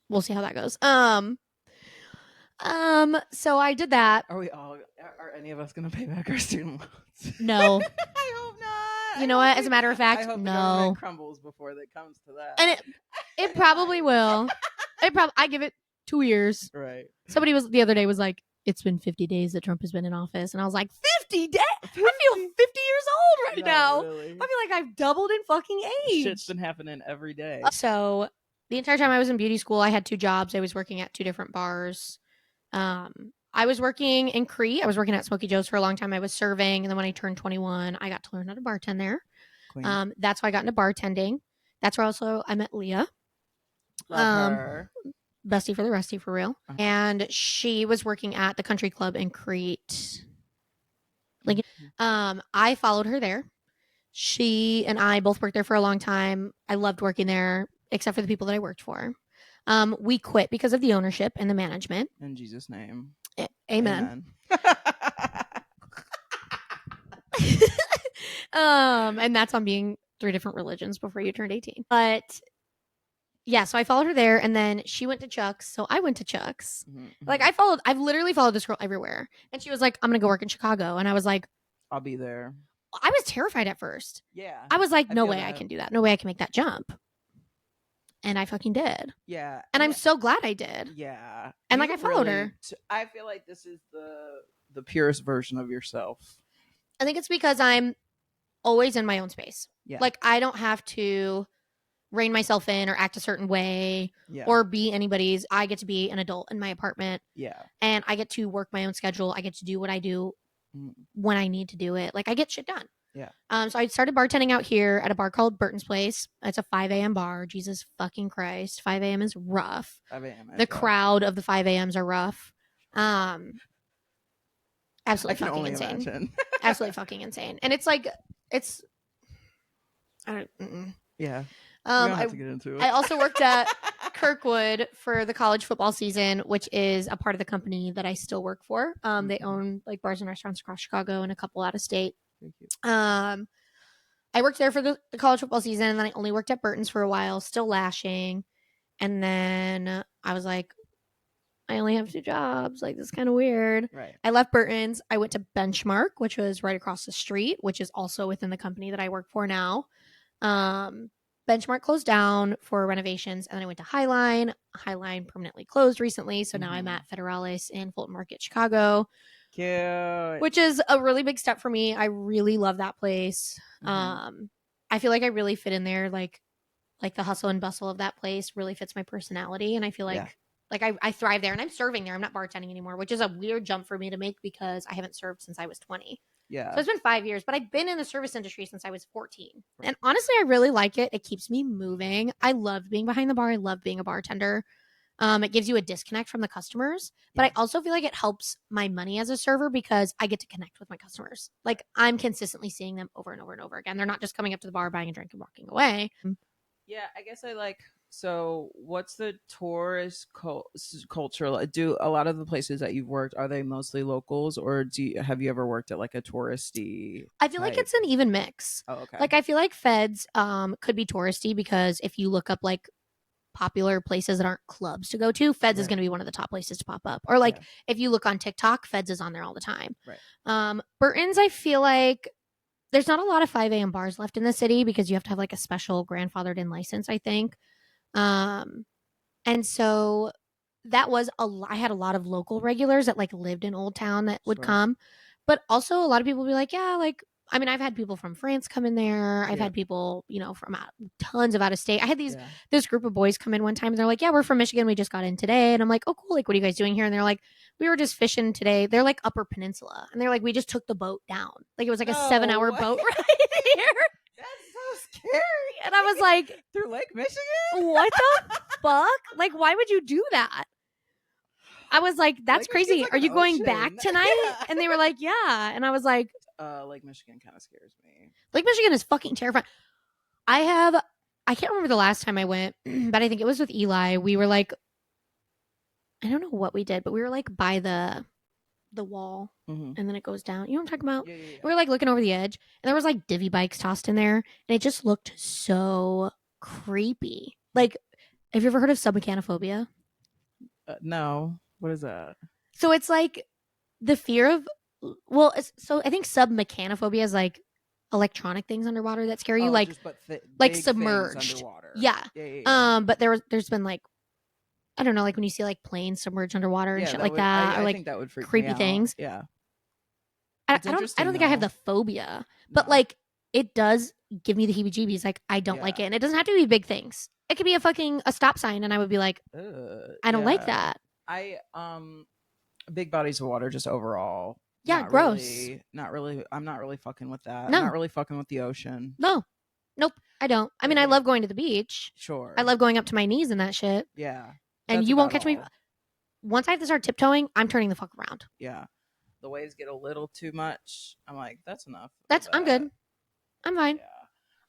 We'll see how that goes. So I did that. Are any of us going to pay back our student loans? No. I hope not. You know what? As a matter of fact, I hope no. The government crumbles before it comes to that. And it probably will. I give it 2 years. Right. Somebody the other day was like, it's been 50 days that Trump has been in office. And I was like, 50 days? I feel 50 years old right now. Really. I feel like I've doubled in fucking age. Shit's been happening every day. So the entire time I was in beauty school, I had 2 jobs. I was working at 2 different bars. I was working in Crete. I was working at Smokey Joe's for a long time. I was serving. And then when I turned 21, I got to learn how to bartend there. Queen. That's why I got into bartending. That's where also I met Leah. Love her. Bestie for the restie, for real. And she was working at the country club in Crete. Like, I followed her there. She and I both worked there for a long time. I loved working there, except for the people that I worked for. We quit because of the ownership and the management. In Jesus' name. Amen. And that's on being 3 different religions before you turned 18. But yeah, so I followed her there, and then she went to Chuck's, so I went to Chuck's. Mm-hmm. Like, I've literally followed this girl everywhere. And she was like, I'm gonna go work in Chicago. And I was like, I'll be there. I was terrified at first. Yeah. I was like, no way I can do that. No way I can make that jump. And I fucking did. Yeah. And I'm so glad I did. Yeah. And like, I followed her. I feel like this is the purest version of yourself. I think it's because I'm always in my own space. Yeah. Like, I don't have to rein myself in or act a certain way or be anybody's. I get to be an adult in my apartment. Yeah. And I get to work my own schedule. I get to do what I do when I need to do it. Like, I get shit done. Yeah. So I started bartending out here at a bar called Burton's Place. It's a 5 a.m. bar. Jesus fucking Christ. 5 a.m. is rough. 5 a.m. The crowd of the 5 a.m.s are rough. Absolutely fucking insane. Absolutely fucking insane. And it's like, it's, I don't, yeah. We don't have to get into it. I also worked at Kirkwood for the college football season, which is a part of the company that I still work for. They own like bars and restaurants across Chicago and a couple out of state. Thank you. I worked there for the college football season, and then I only worked at Burton's for a while, still lashing. And then I was like, I only have 2 jobs. Like, this is kind of weird. Right. I left Burton's. I went to Benchmark, which was right across the street, which is also within the company that I work for now. Benchmark closed down for renovations, and then I went to Highline. Highline permanently closed recently, so now I'm at Federalis in Fulton Market, Chicago. Cute. Which is a really big step for me. I really love that place. I feel like I really fit in there. Like the hustle and bustle of that place really fits my personality, and I feel like I thrive there. And I'm serving there. I'm not bartending anymore, which is a weird jump for me to make because I haven't served since I was 20. Yeah. So it's been 5 years, but I've been in the service industry since I was 14. Right. And honestly, I really like it. It keeps me moving. I love being behind the bar. I love being a bartender. It gives you a disconnect from the customers, but I also feel like it helps my money as a server because I get to connect with my customers. Like, I'm consistently seeing them over and over and over again. They're not just coming up to the bar, buying a drink and walking away. Yeah, I guess so what's the tourist culture? Do a lot of the places that you've worked, are they mostly locals, or have you ever worked at like a touristy I feel like it's an even mix. Oh, okay. Like, I feel like Feds could be touristy because if you look up like popular places that aren't clubs to go to, Feds is going to be one of the top places to pop up. Or like if you look on TikTok, Feds is on there all the time. Right. Burton's, I feel like there's not a lot of 5 a.m. bars left in the city because you have to have like a special grandfathered in license, I think. And so that was I had a lot of local regulars that like lived in Old Town that would come, but also a lot of people would be like, yeah, like, I mean, I've had people from France come in there. I've had people, from tons of out of state. I had this group of boys come in one time and they're like, yeah, we're from Michigan. We just got in today. And I'm like, oh, cool. Like, what are you guys doing here? And they're like, we were just fishing today. They're like Upper Peninsula. And they're like, we just took the boat down. Like, it was like a 7-hour boat ride here. That's so scary. And I was like, through Lake Michigan? What the fuck? Like, why would you do that? I was like, that's crazy. Like, are you going back tonight? And they were like, yeah. And I was like, Lake Michigan kind of scares me. Lake Michigan is fucking terrifying. I can't remember the last time I went, but I think it was with Eli. We were like, I don't know what we did, but we were like by the wall, and then it goes down. You know what I'm talking about? Yeah. We were like looking over the edge, and there was like divvy bikes tossed in there, and it just looked so creepy. Like, have you ever heard of submechanophobia? No. What is that? So it's like the fear of, so I think submechanophobia is like electronic things underwater that scare you, like submerged. Yeah. But there's been like I don't know, like when you see like planes submerged underwater and Yeah, shit that like would, that, or I like think that would freak me creepy out. things. Yeah. I It's don't. I interesting, don't think I have though. the phobia, but No. like it does give me the heebie-jeebies. Like I don't Yeah. like it, and it doesn't have to be big things. It could be a stop sign, and I would be like, I don't like Yeah. that. I big bodies of water just overall. Yeah, Not gross. really. Not really. I'm not really fucking with that. I'm No. not really fucking with the ocean. No, nope, I don't. I mean, I love going to the beach. Sure. I love going up to my knees and that shit. Yeah. And That's you won't about catch me. all. Once I have to start tiptoeing, I'm turning the fuck around. Yeah. The waves get a little too much. I'm like, that's enough. I'm good. I'm fine. Yeah.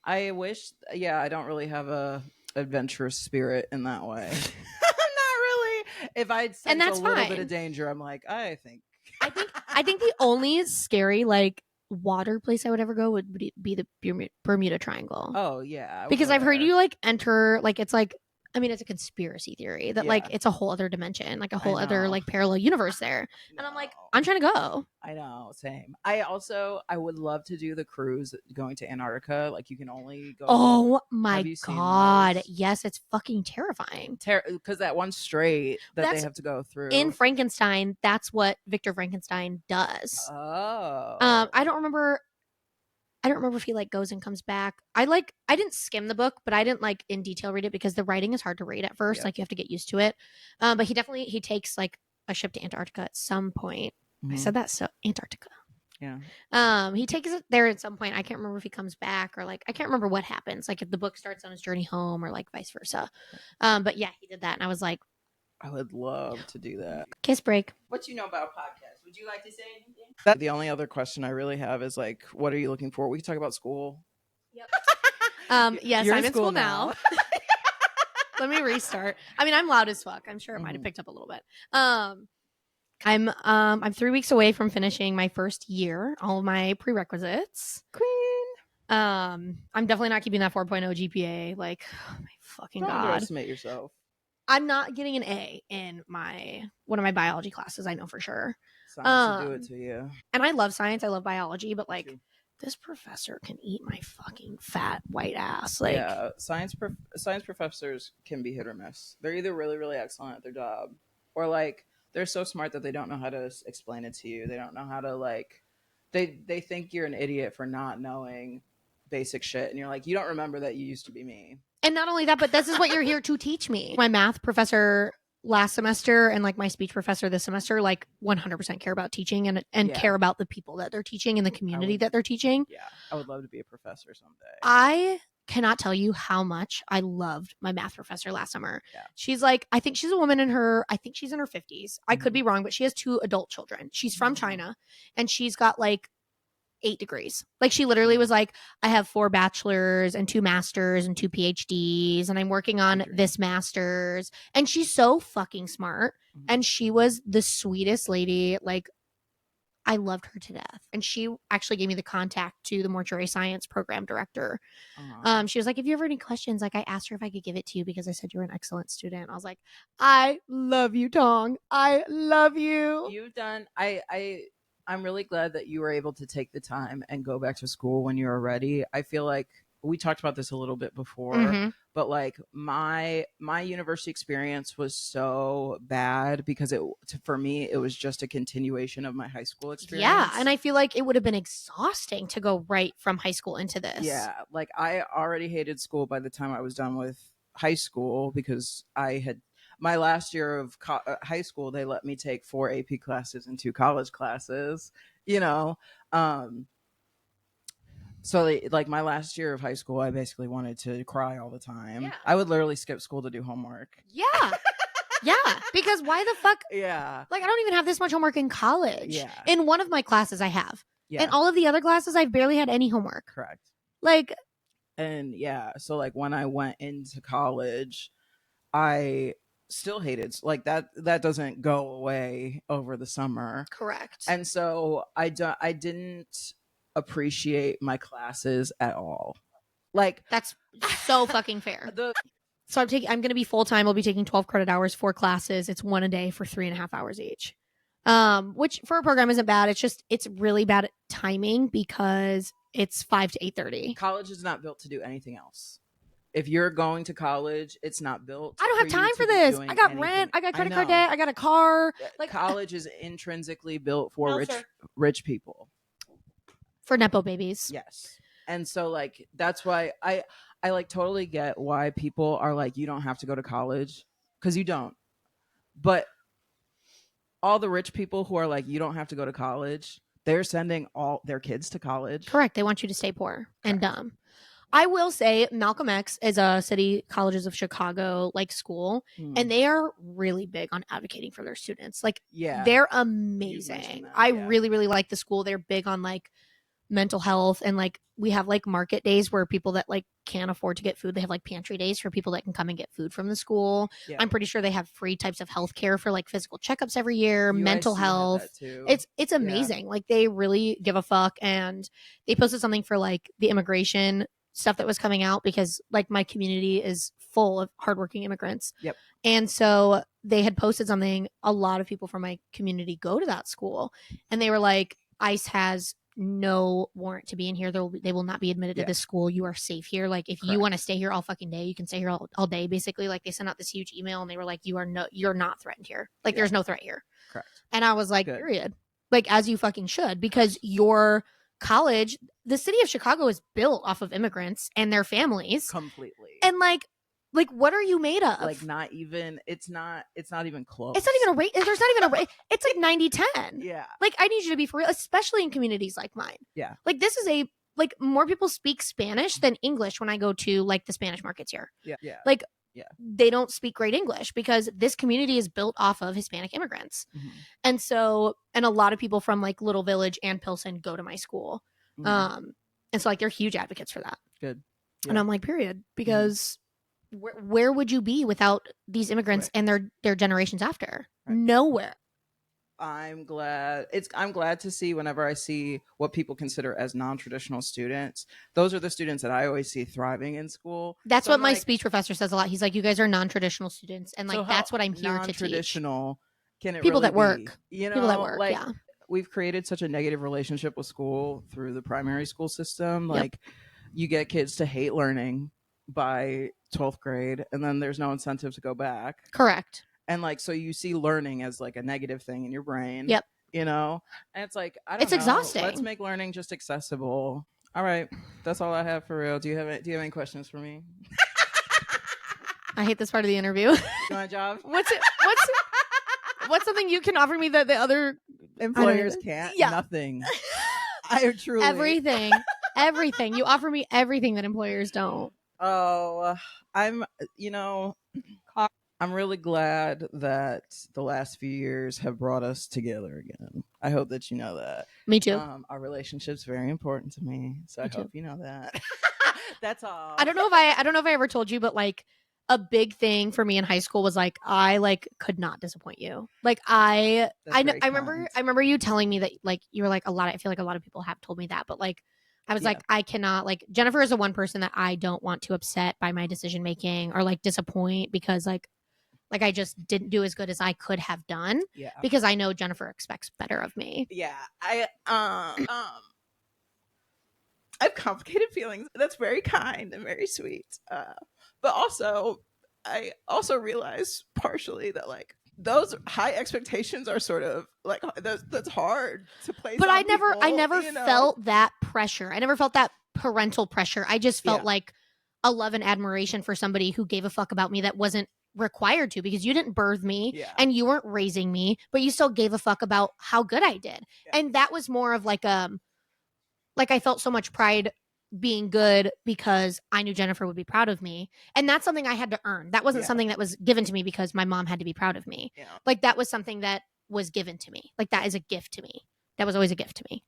I wish. Yeah, I don't really have a adventurous spirit in that way. I'm not really. If I'd sense a little bit of danger, I'm like, I think. I think the only scary like water place I would ever go would be the Bermuda Triangle. Oh yeah, because I've heard you like enter like it's like, I mean, it's a conspiracy theory that like it's a whole other dimension, like a whole other like parallel universe there. And I'm like, I'm trying to go. I know, same. I would love to do the cruise going to Antarctica. Like you can only go. Oh my god, yes, it's fucking terrifying. Because that one straight that they have to go through in Frankenstein. That's what Victor Frankenstein does. Oh, I don't remember if he like goes and comes back. I didn't skim the book, but I didn't like in detail read it because the writing is hard to read at first. Like you have to get used to it. But he takes like a ship to Antarctica at some point. I said that, so Antarctica. Yeah. He takes it there at some point. I can't remember if he comes back or like I can't remember what happens. Like if the book starts on his journey home or like vice versa. But yeah, he did that, and I was like, I would love to do that. Kiss break. What you know about podcasts? Would you like to say anything? That's the only other question I really have is like, what are you looking for? We can talk about school. Yep. Yes, I'm in school now. Let me restart. I mean, I'm loud as fuck. I'm sure it might have picked up a little bit. I'm 3 weeks away from finishing my first year, all of my prerequisites. Queen. I'm definitely not keeping that 4.0 GPA. Like, oh my fucking Don't god. underestimate yourself. I'm not getting an A in one of my biology classes. I know for sure. Science will do it to you. And I love science. I love biology, but like this professor can eat my fucking fat white ass. Like, yeah, science professors can be hit or miss. They're either really, really excellent at their job, or like they're so smart that they don't know how to explain it to you. They don't know how to like. They think you're an idiot for not knowing basic shit, and you're like, you don't remember that you used to be me. And not only that, but this is what you're here to teach me. My math professor last semester and like my speech professor this semester like 100% care about teaching and care about the people that they're teaching and the community that they're teaching. Yeah, I would love to be a professor someday. I cannot tell you how much I loved my math professor last summer. Yeah. She's like, I think she's a woman I think she's in her 50s. I could be wrong, but she has 2 adult children. She's from China and she's got like 8 degrees. Like she literally was like, I have 4 bachelors and 2 masters and 2 PhDs and I'm working on this master's. And she's so fucking smart. And she was the sweetest lady. Like I loved her to death. And she actually gave me the contact to the mortuary science program director. She was like, if you ever any questions, like I asked her if I could give it to you because I said you were an excellent student. I was like, I love you, Tong. I love you. You've done I'm really glad that you were able to take the time and go back to school when you were ready. I feel like we talked about this a little bit before, but like my university experience was so bad because for me it was just a continuation of my high school experience. Yeah, and I feel like it would have been exhausting to go right from high school into this. Yeah, like I already hated school by the time I was done with high school because I had my last year of high school, they let me take 4 AP classes and 2 college classes, you know? So like my last year of high school, I basically wanted to cry all the time. Yeah. I would literally skip school to do homework. Yeah. Yeah. Because why the fuck? Yeah. Like I don't even have this much homework in college. Yeah. In one of my classes I have. Yeah. In all of the other classes, I've barely had any homework. Correct. Like. And yeah. So like when I went into college, I still hated like that doesn't go away over the summer. Correct. And so I didn't appreciate my classes at all. Like that's so fucking fair. So I'm going to be full-time. I'll be taking 12 credit hours, 4 classes. It's 1 a day for 3.5 hours each. Which for a program isn't bad. It's just it's really bad timing because it's 5 to 8:30. College is not built to do anything else. if you're going to college, it's not built. I don't have time for this. I got rent. I got credit card debt. I got a car. Like college is intrinsically built for rich people. For Nepo babies. Yes. And so like that's why I like totally get why people are like, you don't have to go to college, because you don't. But all the rich people who are like, you don't have to go to college, they're sending all their kids to college. Correct. They want you to stay poor and dumb. I will say Malcolm X is a City Colleges of Chicago like school, and they are really big on advocating for their students. Like, they're amazing. I really, really like the school. They're big on like mental health, and like we have like market days where people that like can't afford to get food, they have like pantry days for people that can come and get food from the school. I'm pretty sure they have free types of health care for like physical checkups every year, mental health. It's amazing. Like they really give a fuck. And they posted something for like the immigration stuff that was coming out, because like my community is full of hardworking immigrants. And so they had posted something. A lot of people from my community go to that school, and they were like, ICE has no warrant to be in here. They will not be admitted to this school. You are safe here. Like if you want to stay here all fucking day, you can stay here all day. Basically, like they sent out this huge email and they were like, you're not threatened here. Like there's no threat here. Correct. And I was like, period. Like as you fucking should, because your college, the city of Chicago is built off of immigrants and their families completely. And like what are you made of? Like not even, it's not even close. It's not even a rate. There's not even a rate. It's like 90-10. Yeah. Like I need you to be for real, especially in communities like mine. Yeah. Like this is like more people speak Spanish than English when I go to like the Spanish markets here. Yeah. Yeah. Like they don't speak great English because this community is built off of Hispanic immigrants. And so, and a lot of people from like Little Village and Pilsen go to my school. And so like they're huge advocates for that. Good. Yeah. And I'm like, period, because where would you be without these immigrants and their generations after? Nowhere. I'm glad to see whenever I see what people consider as non-traditional students. Those are the students that I always see thriving in school. That's what my speech professor says a lot. He's like, you guys are non-traditional students, and like that's what I'm here to teach. Non-traditional can it people really that work, be? You know, people that work, like, we've created such a negative relationship with school through the primary school system. Like you get kids to hate learning by 12th grade, and then there's no incentive to go back. Correct. And like, so you see learning as like a negative thing in your brain. You know, and it's like, I don't know. It's exhausting. Let's make learning just accessible. All right, that's all I have for real. Do you have any questions for me? I hate this part of the interview. You want a job? What's something you can offer me that the other employers can't? Nothing. I truly everything. You offer me everything that employers don't. Oh, I'm really glad that the last few years have brought us together again. I hope that you know that. Me too. Our relationship's very important to me, so I hope you know that. That's all. I don't know if I ever told you, but like a big thing for me in high school was like I like could not disappoint you. Like I remember you telling me that like you were like I feel like a lot of people have told me that, but like I was like, I cannot, like, Jennifer is the one person that I don't want to upset by my decision making or like disappoint, because like I just didn't do as good as I could have done. Yeah. Because I know Jennifer expects better of me. Yeah. I have complicated feelings. That's very kind and very sweet. But also, I also realize partially that like those high expectations are sort of like that's hard to place. But I never felt that pressure. I never felt that parental pressure. I just felt like a love and admiration for somebody who gave a fuck about me that wasn't required to, because you didn't birth me and you weren't raising me, but you still gave a fuck about how good I did. And that was more of like I felt so much pride being good because I knew Jennifer would be proud of me. And that's something I had to earn. That wasn't something that was given to me because my mom had to be proud of me. Like that was something that was given to me. Like that is a gift to me. That was always a gift to me.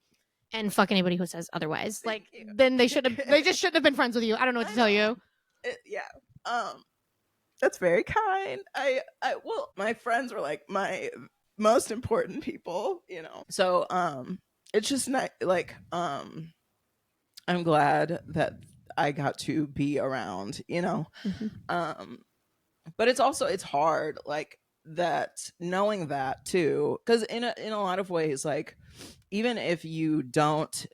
And fuck anybody who says otherwise. Like then they just shouldn't have been friends with you. I don't know what to tell you. That's very kind. Well, my friends were like my most important people, you know. So it's just not like I'm glad that I got to be around, you know. But it's hard, like that, knowing that too, because in a lot of ways, like even if you don't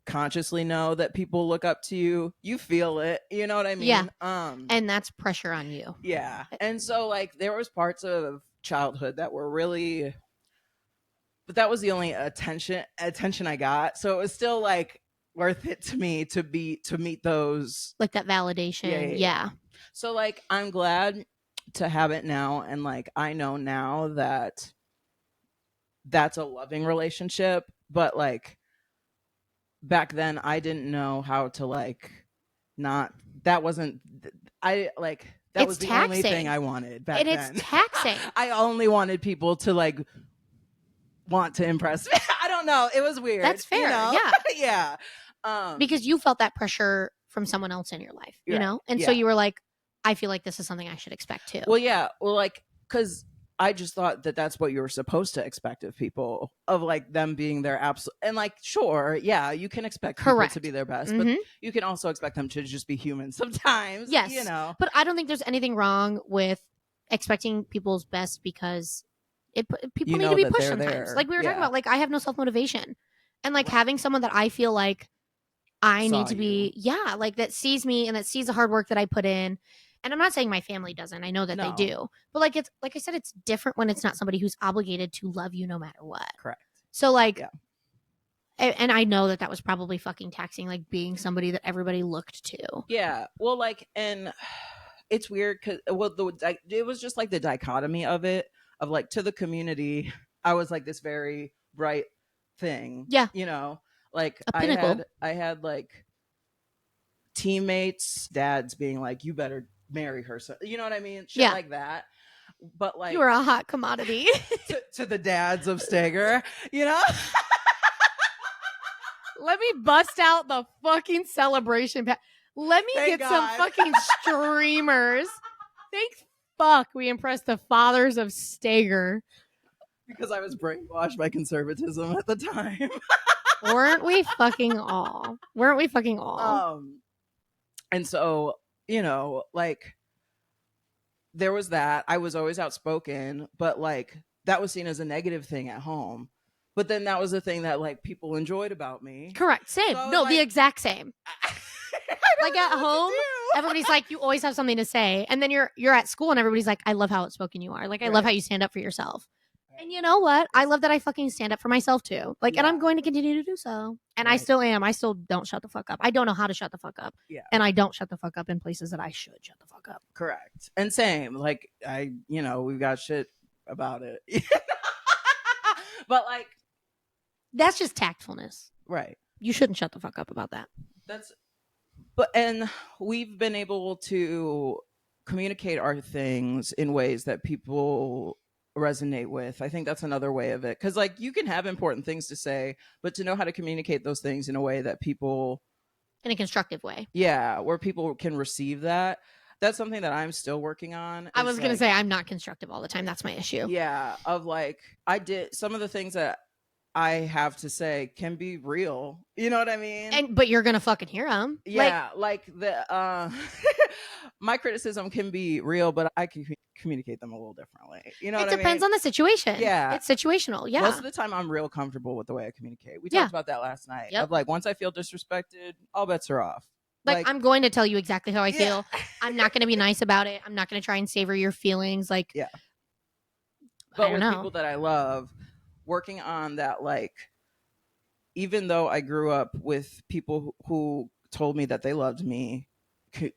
consciously know that people look up to you. You feel it. You know what I mean? Yeah. And that's pressure on you. Yeah. And so like there was parts of childhood that were really, but that was the only attention I got. So it was still like worth it to me to meet those, like that validation. Yeah. So like I'm glad to have it now, and like I know now that that's a loving relationship, but like back then I didn't know how to like not, that wasn't, I like that It's was the taxing. only thing I wanted back then. It's taxing. I only wanted people to like want to impress me. I don't know. It was weird. That's fair. You know? Yeah. Yeah. Because you felt that pressure from someone else in your life, you know? And so you were like, I feel like this is something I should expect too. Well, yeah. Well, like, because I just thought that that's what you were supposed to expect of people, of like them being their absolute, and like, sure, yeah, you can expect people to be their best, but you can also expect them to just be human sometimes. Yes. You know? But I don't think there's anything wrong with expecting people's best, because people need to be pushed sometimes. Like we were talking about, like I have no self-motivation. And like having someone that I feel like I need to be, like that sees me and that sees the hard work that I put in. And I'm not saying my family doesn't. I know that they do. But like it's like I said, it's different when it's not somebody who's obligated to love you no matter what. Correct. So like, and I know that was probably fucking taxing, like being somebody that everybody looked to. Yeah. Well, like, and it's weird because, well, it was just like the dichotomy of it, of like to the community, I was like this very bright thing. Yeah. You know, like a pinnacle. I had like teammates, dads being like, you better marry her. So, you know what I mean? Shit like that. But like, you were a hot commodity to the dads of Stager, you know? Let me bust out the fucking celebration pack. Let me get some fucking streamers. Thank fuck we impressed the fathers of Stager. Because I was brainwashed by conservatism at the time. Weren't we fucking all? And so, you know, like, there was that. I was always outspoken, but like, that was seen as a negative thing at home. But then that was the thing that like people enjoyed about me. Correct. Same. So, no, like, the exact same. Like at home, everybody's like, you always have something to say. And then you're at school and everybody's like, I love how outspoken you are. Like, I love how you stand up for yourself. And you know what? I love that I fucking stand up for myself too. Like, and I'm going to continue to do so. And I still am. I still don't shut the fuck up. I don't know how to shut the fuck up. Yeah. And I don't shut the fuck up in places that I should shut the fuck up. Correct. And same. Like, we've got shit about it. But like, that's just tactfulness. Right. You shouldn't shut the fuck up about that. And we've been able to communicate our things in ways that people resonate with. I think that's another way of it. Because like, you can have important things to say, but to know how to communicate those things in a way that people, in a constructive way. Yeah. Where people can receive that. That's something that I'm still working on. I was going to say, I'm not constructive all the time. That's my issue. Yeah. Of like, I did some of the things that I have to say can be real. You know what I mean? But you're gonna fucking hear them. Yeah, like the my criticism can be real, but I can communicate them a little differently. You know what I mean? It depends on the situation. Yeah, it's situational. Yeah, most of the time I'm real comfortable with the way I communicate. We talked about that last night. Of like, once I feel disrespected, all bets are off. Like I'm going to tell you exactly how I feel. I'm not going to be nice about it. I'm not going to try and savor your feelings. Like, yeah. But with people that I love, working on that, like, even though I grew up with people who told me that they loved me,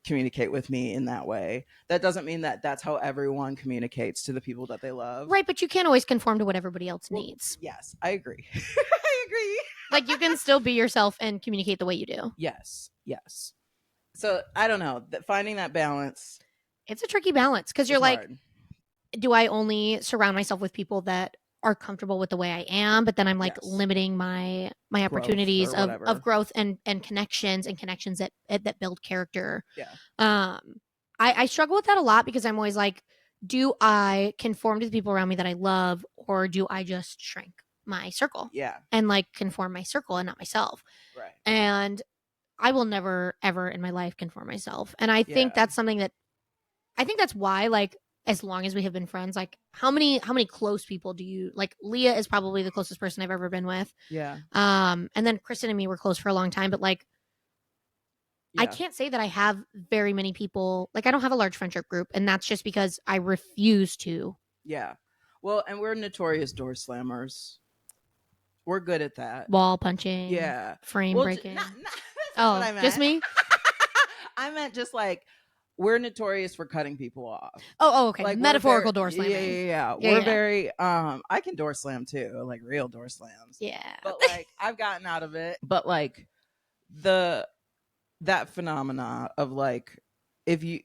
communicate with me in that way, that doesn't mean that that's how everyone communicates to the people that they love. Right, but you can't always conform to what everybody else needs. Yes, I agree. I agree. Like, you can still be yourself and communicate the way you do. Yes. So, I don't know, finding that balance. It's a tricky balance, because you're like, hard. Do I only surround myself with people that are comfortable with the way I am, but then I'm like limiting my opportunities of growth and connections that build character. Yeah. I struggle with that a lot, because I'm always like, do I conform to the people around me that I love, or do I just shrink my circle? Yeah. And like conform my circle and not myself. Right. And I will never ever in my life conform myself. And I think that's something that, I think that's why, like, as long as we have been friends. Like, how many close people do you like? Leah is probably the closest person I've ever been with. Yeah. And then Kristen and me were close for a long time, but like, I Yeah. can't say that I have very many people. Like, I don't have a large friendship group, and that's just because I refuse to. Yeah. Well, and we're notorious door slammers. We're good at that. Wall punching. Yeah. Frame Well, breaking. that's not what I meant. Just me? I meant just like we're notorious for cutting people off. Oh, okay. Like metaphorical door slamming. Yeah. We're very I can door slam too, like real door slams. Yeah. But like I've gotten out of it. But like that phenomena of like if you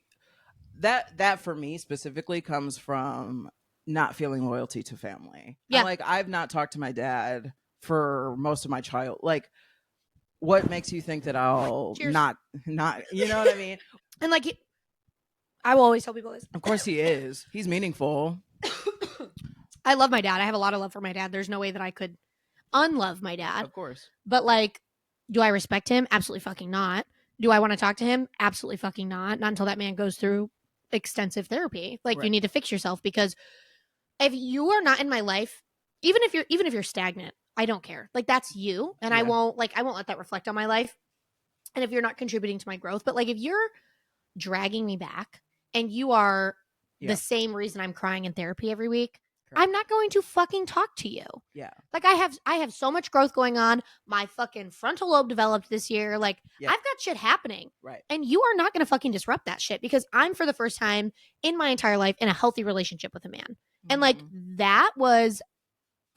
that for me specifically comes from not feeling loyalty to family. Yeah. Like I've not talked to my dad for most of my child. Like, what makes you think that I'll Cheers. not you know what I mean? And like, I will always tell people this. Of course he is. He's meaningful. I love my dad. I have a lot of love for my dad. There's no way that I could unlove my dad. Of course. But like, do I respect him? Absolutely fucking not. Do I want to talk to him? Absolutely fucking not. Not until that man goes through extensive therapy. Like, you need to fix yourself, because if you are not in my life, even if you're stagnant, I don't care. Like, that's you, and I won't let that reflect on my life. And if you're not contributing to my growth, but like if you're dragging me back and you are the same reason I'm crying in therapy every week, I'm not going to fucking talk to you. Yeah. Like, I have so much growth going on. My fucking frontal lobe developed this year. Like, I've got shit happening. Right. And you are not going to fucking disrupt that shit, because I'm, for the first time in my entire life, in a healthy relationship with a man. Mm-hmm. And like, that was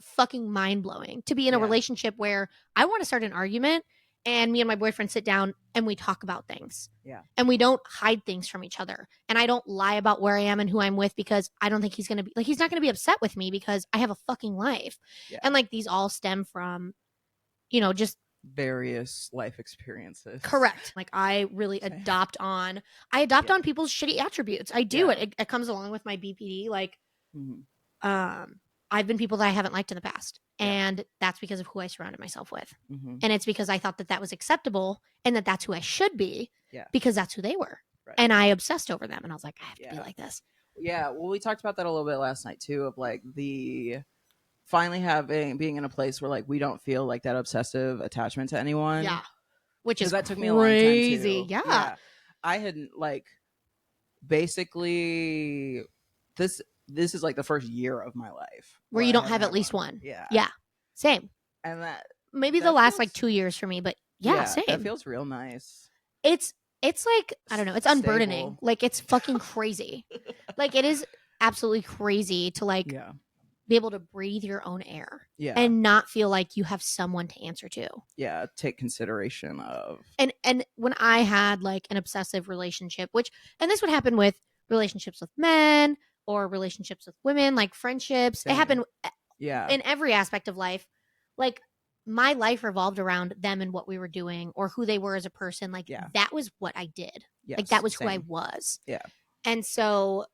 fucking mind blowing, to be in a relationship where I want to start an argument and me and my boyfriend sit down and we talk about things. Yeah. And we don't hide things from each other. And I don't lie about where I am and who I'm with, because I don't think he's going to be like, he's not going to be upset with me because I have a fucking life. Yeah. And like, these all stem from, just various life experiences. Correct. Like, I really adopt on people's shitty attributes. I do. It comes along with my BPD. Like, I've been people that I haven't liked in the past. And that's because of who I surrounded myself with. Mm-hmm. And it's because I thought that was acceptable and that that's who I should be, because that's who they were. Right. And I obsessed over them. And I was like, I have to be like this. Yeah. Well, we talked about that a little bit last night too, of like finally being in a place where like we don't feel like that obsessive attachment to anyone. Yeah. Which is that took crazy. me a long time too. Yeah. I had like basically this is like the first year of my life where you don't have at least one. Yeah. Yeah. Same. And that maybe the last like 2 years for me, but same. That feels real nice. It's like, I don't know, it's unburdening. Stable. Like, it's fucking crazy. Like, it is absolutely crazy to like be able to breathe your own air and not feel like you have someone to answer to. Yeah. Take consideration of. And when I had like an obsessive relationship, and this would happen with relationships with men or relationships with women, like friendships. Same. It happened in every aspect of life. Like, my life revolved around them and what we were doing or who they were as a person. Like, that was what I did. Yes, like, that was who I was. Yeah. And so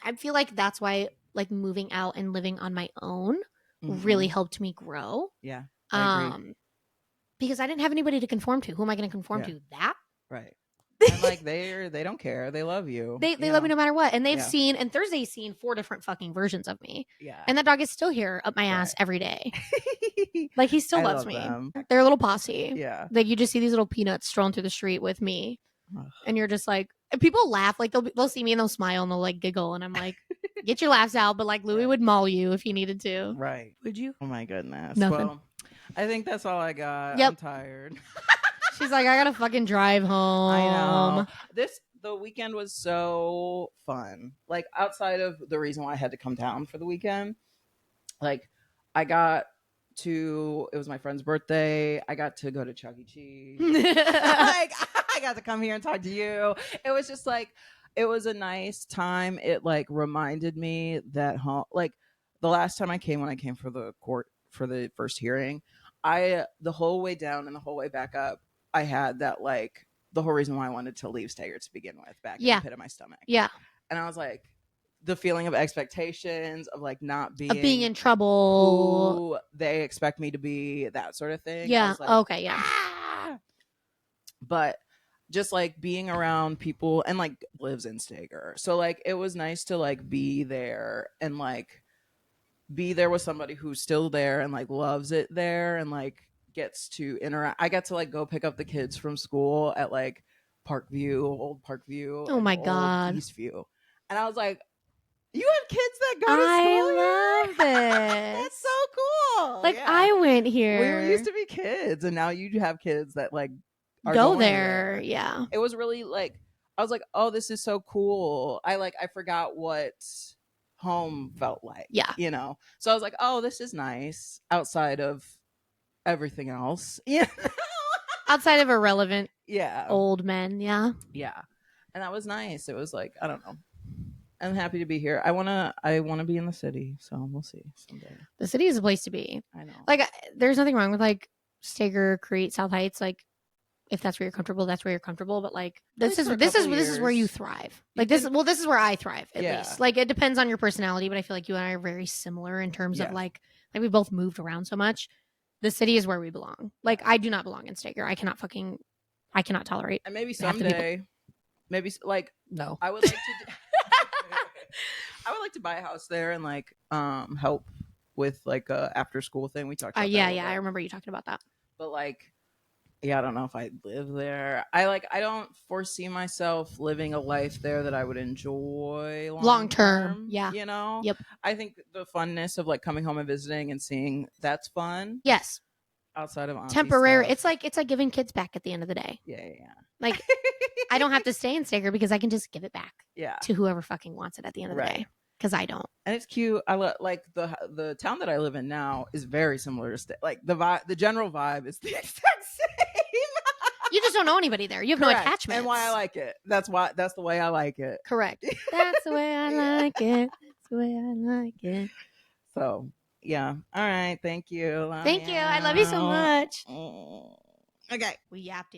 I feel like that's why like moving out and living on my own really helped me grow. Yeah. I agree. Because I didn't have anybody to conform to. Who am I going to conform to? That? Right. And like they don't care. They love you. They love me no matter what. And and Thursday's seen 4 different fucking versions of me. Yeah. And that dog is still here up my ass every day. Like, he still loves me. Them. They're a little posse. Yeah. Like, you just see these little peanuts strolling through the street with me. And you're just like, and people laugh. Like, they'll see me and they'll smile and they'll like giggle. And I'm like, get your laughs out. But like, Louis would maul you if he needed to. Right. Would you? Oh my goodness. Nothing. Well, I think that's all I got. Yep. I'm tired. She's like, I gotta fucking drive home. I know. The weekend was so fun. Like, outside of the reason why I had to come down for the weekend, like, it was my friend's birthday. I got to go to Chuck E. Cheese. Like, I got to come here and talk to you. It was just like, it was a nice time. It like reminded me that like the last time when I came for the court for the first hearing, the whole way down and the whole way back up, I had that like the whole reason why I wanted to leave Staggert to begin with back in the pit of my stomach. Yeah. And I was like, the feeling of expectations of like not being in trouble, who they expect me to be, that sort of thing. Yeah. Like, okay. Yeah. But just like being around people, and like lives in Stager. So like it was nice to like be there and like be there with somebody who's still there and like loves it there and like gets to interact. I got to like go pick up the kids from school at like old Parkview Oh and my old God. Eastview. And I was like, you have kids that go to I school here? love That's this. so cool. Like, Yeah. I went We here. used to be kids, and now you have kids that like are Go going there. Yeah. It was really like, I was like, oh, this is so cool. I forgot what home felt like. Yeah. You know? So I was like, oh, this is nice outside of everything else. Yeah. Outside of irrelevant Yeah. old men. Yeah. Yeah. And that was nice. It was like, I don't know. I'm happy to be here. I wanna be in the city, so we'll see someday. The city is a place to be. I know. Like, there's nothing wrong with like Stager, Crete, South Heights. Like, if that's where you're comfortable, that's where you're comfortable. But like, this is where you thrive. Like this is where I thrive at least. Like, it depends on your personality, but I feel like you and I are very similar in terms of like we both moved around so much. The city is where we belong. Like, I do not belong in Stager. I cannot tolerate. And maybe someday, maybe like no, I would like to. I would like to buy a house there and like help with like a after school thing. We talked about yeah, I remember you talking about that. But like, yeah, I don't know if I live there. I don't foresee myself living a life there that I would enjoy long term. Yeah. You know? Yep. I think the funness of like coming home and visiting and seeing, that's fun. Yes. Outside of temporary stuff. it's like giving kids back at the end of the day. Yeah. Like, I don't have to stay in Stager because I can just give it back to whoever fucking wants it at the end of the day, because I don't. And it's cute. I like the town that I live in now is very similar to like the general vibe is the exact same. You just don't know anybody there. You have no attachment. And why I like it. That's the way I like it. Correct. That's the way I like it. That's the way I like it. So yeah. All right. Thank you. Thank you. I love you so much. Okay. We yapped.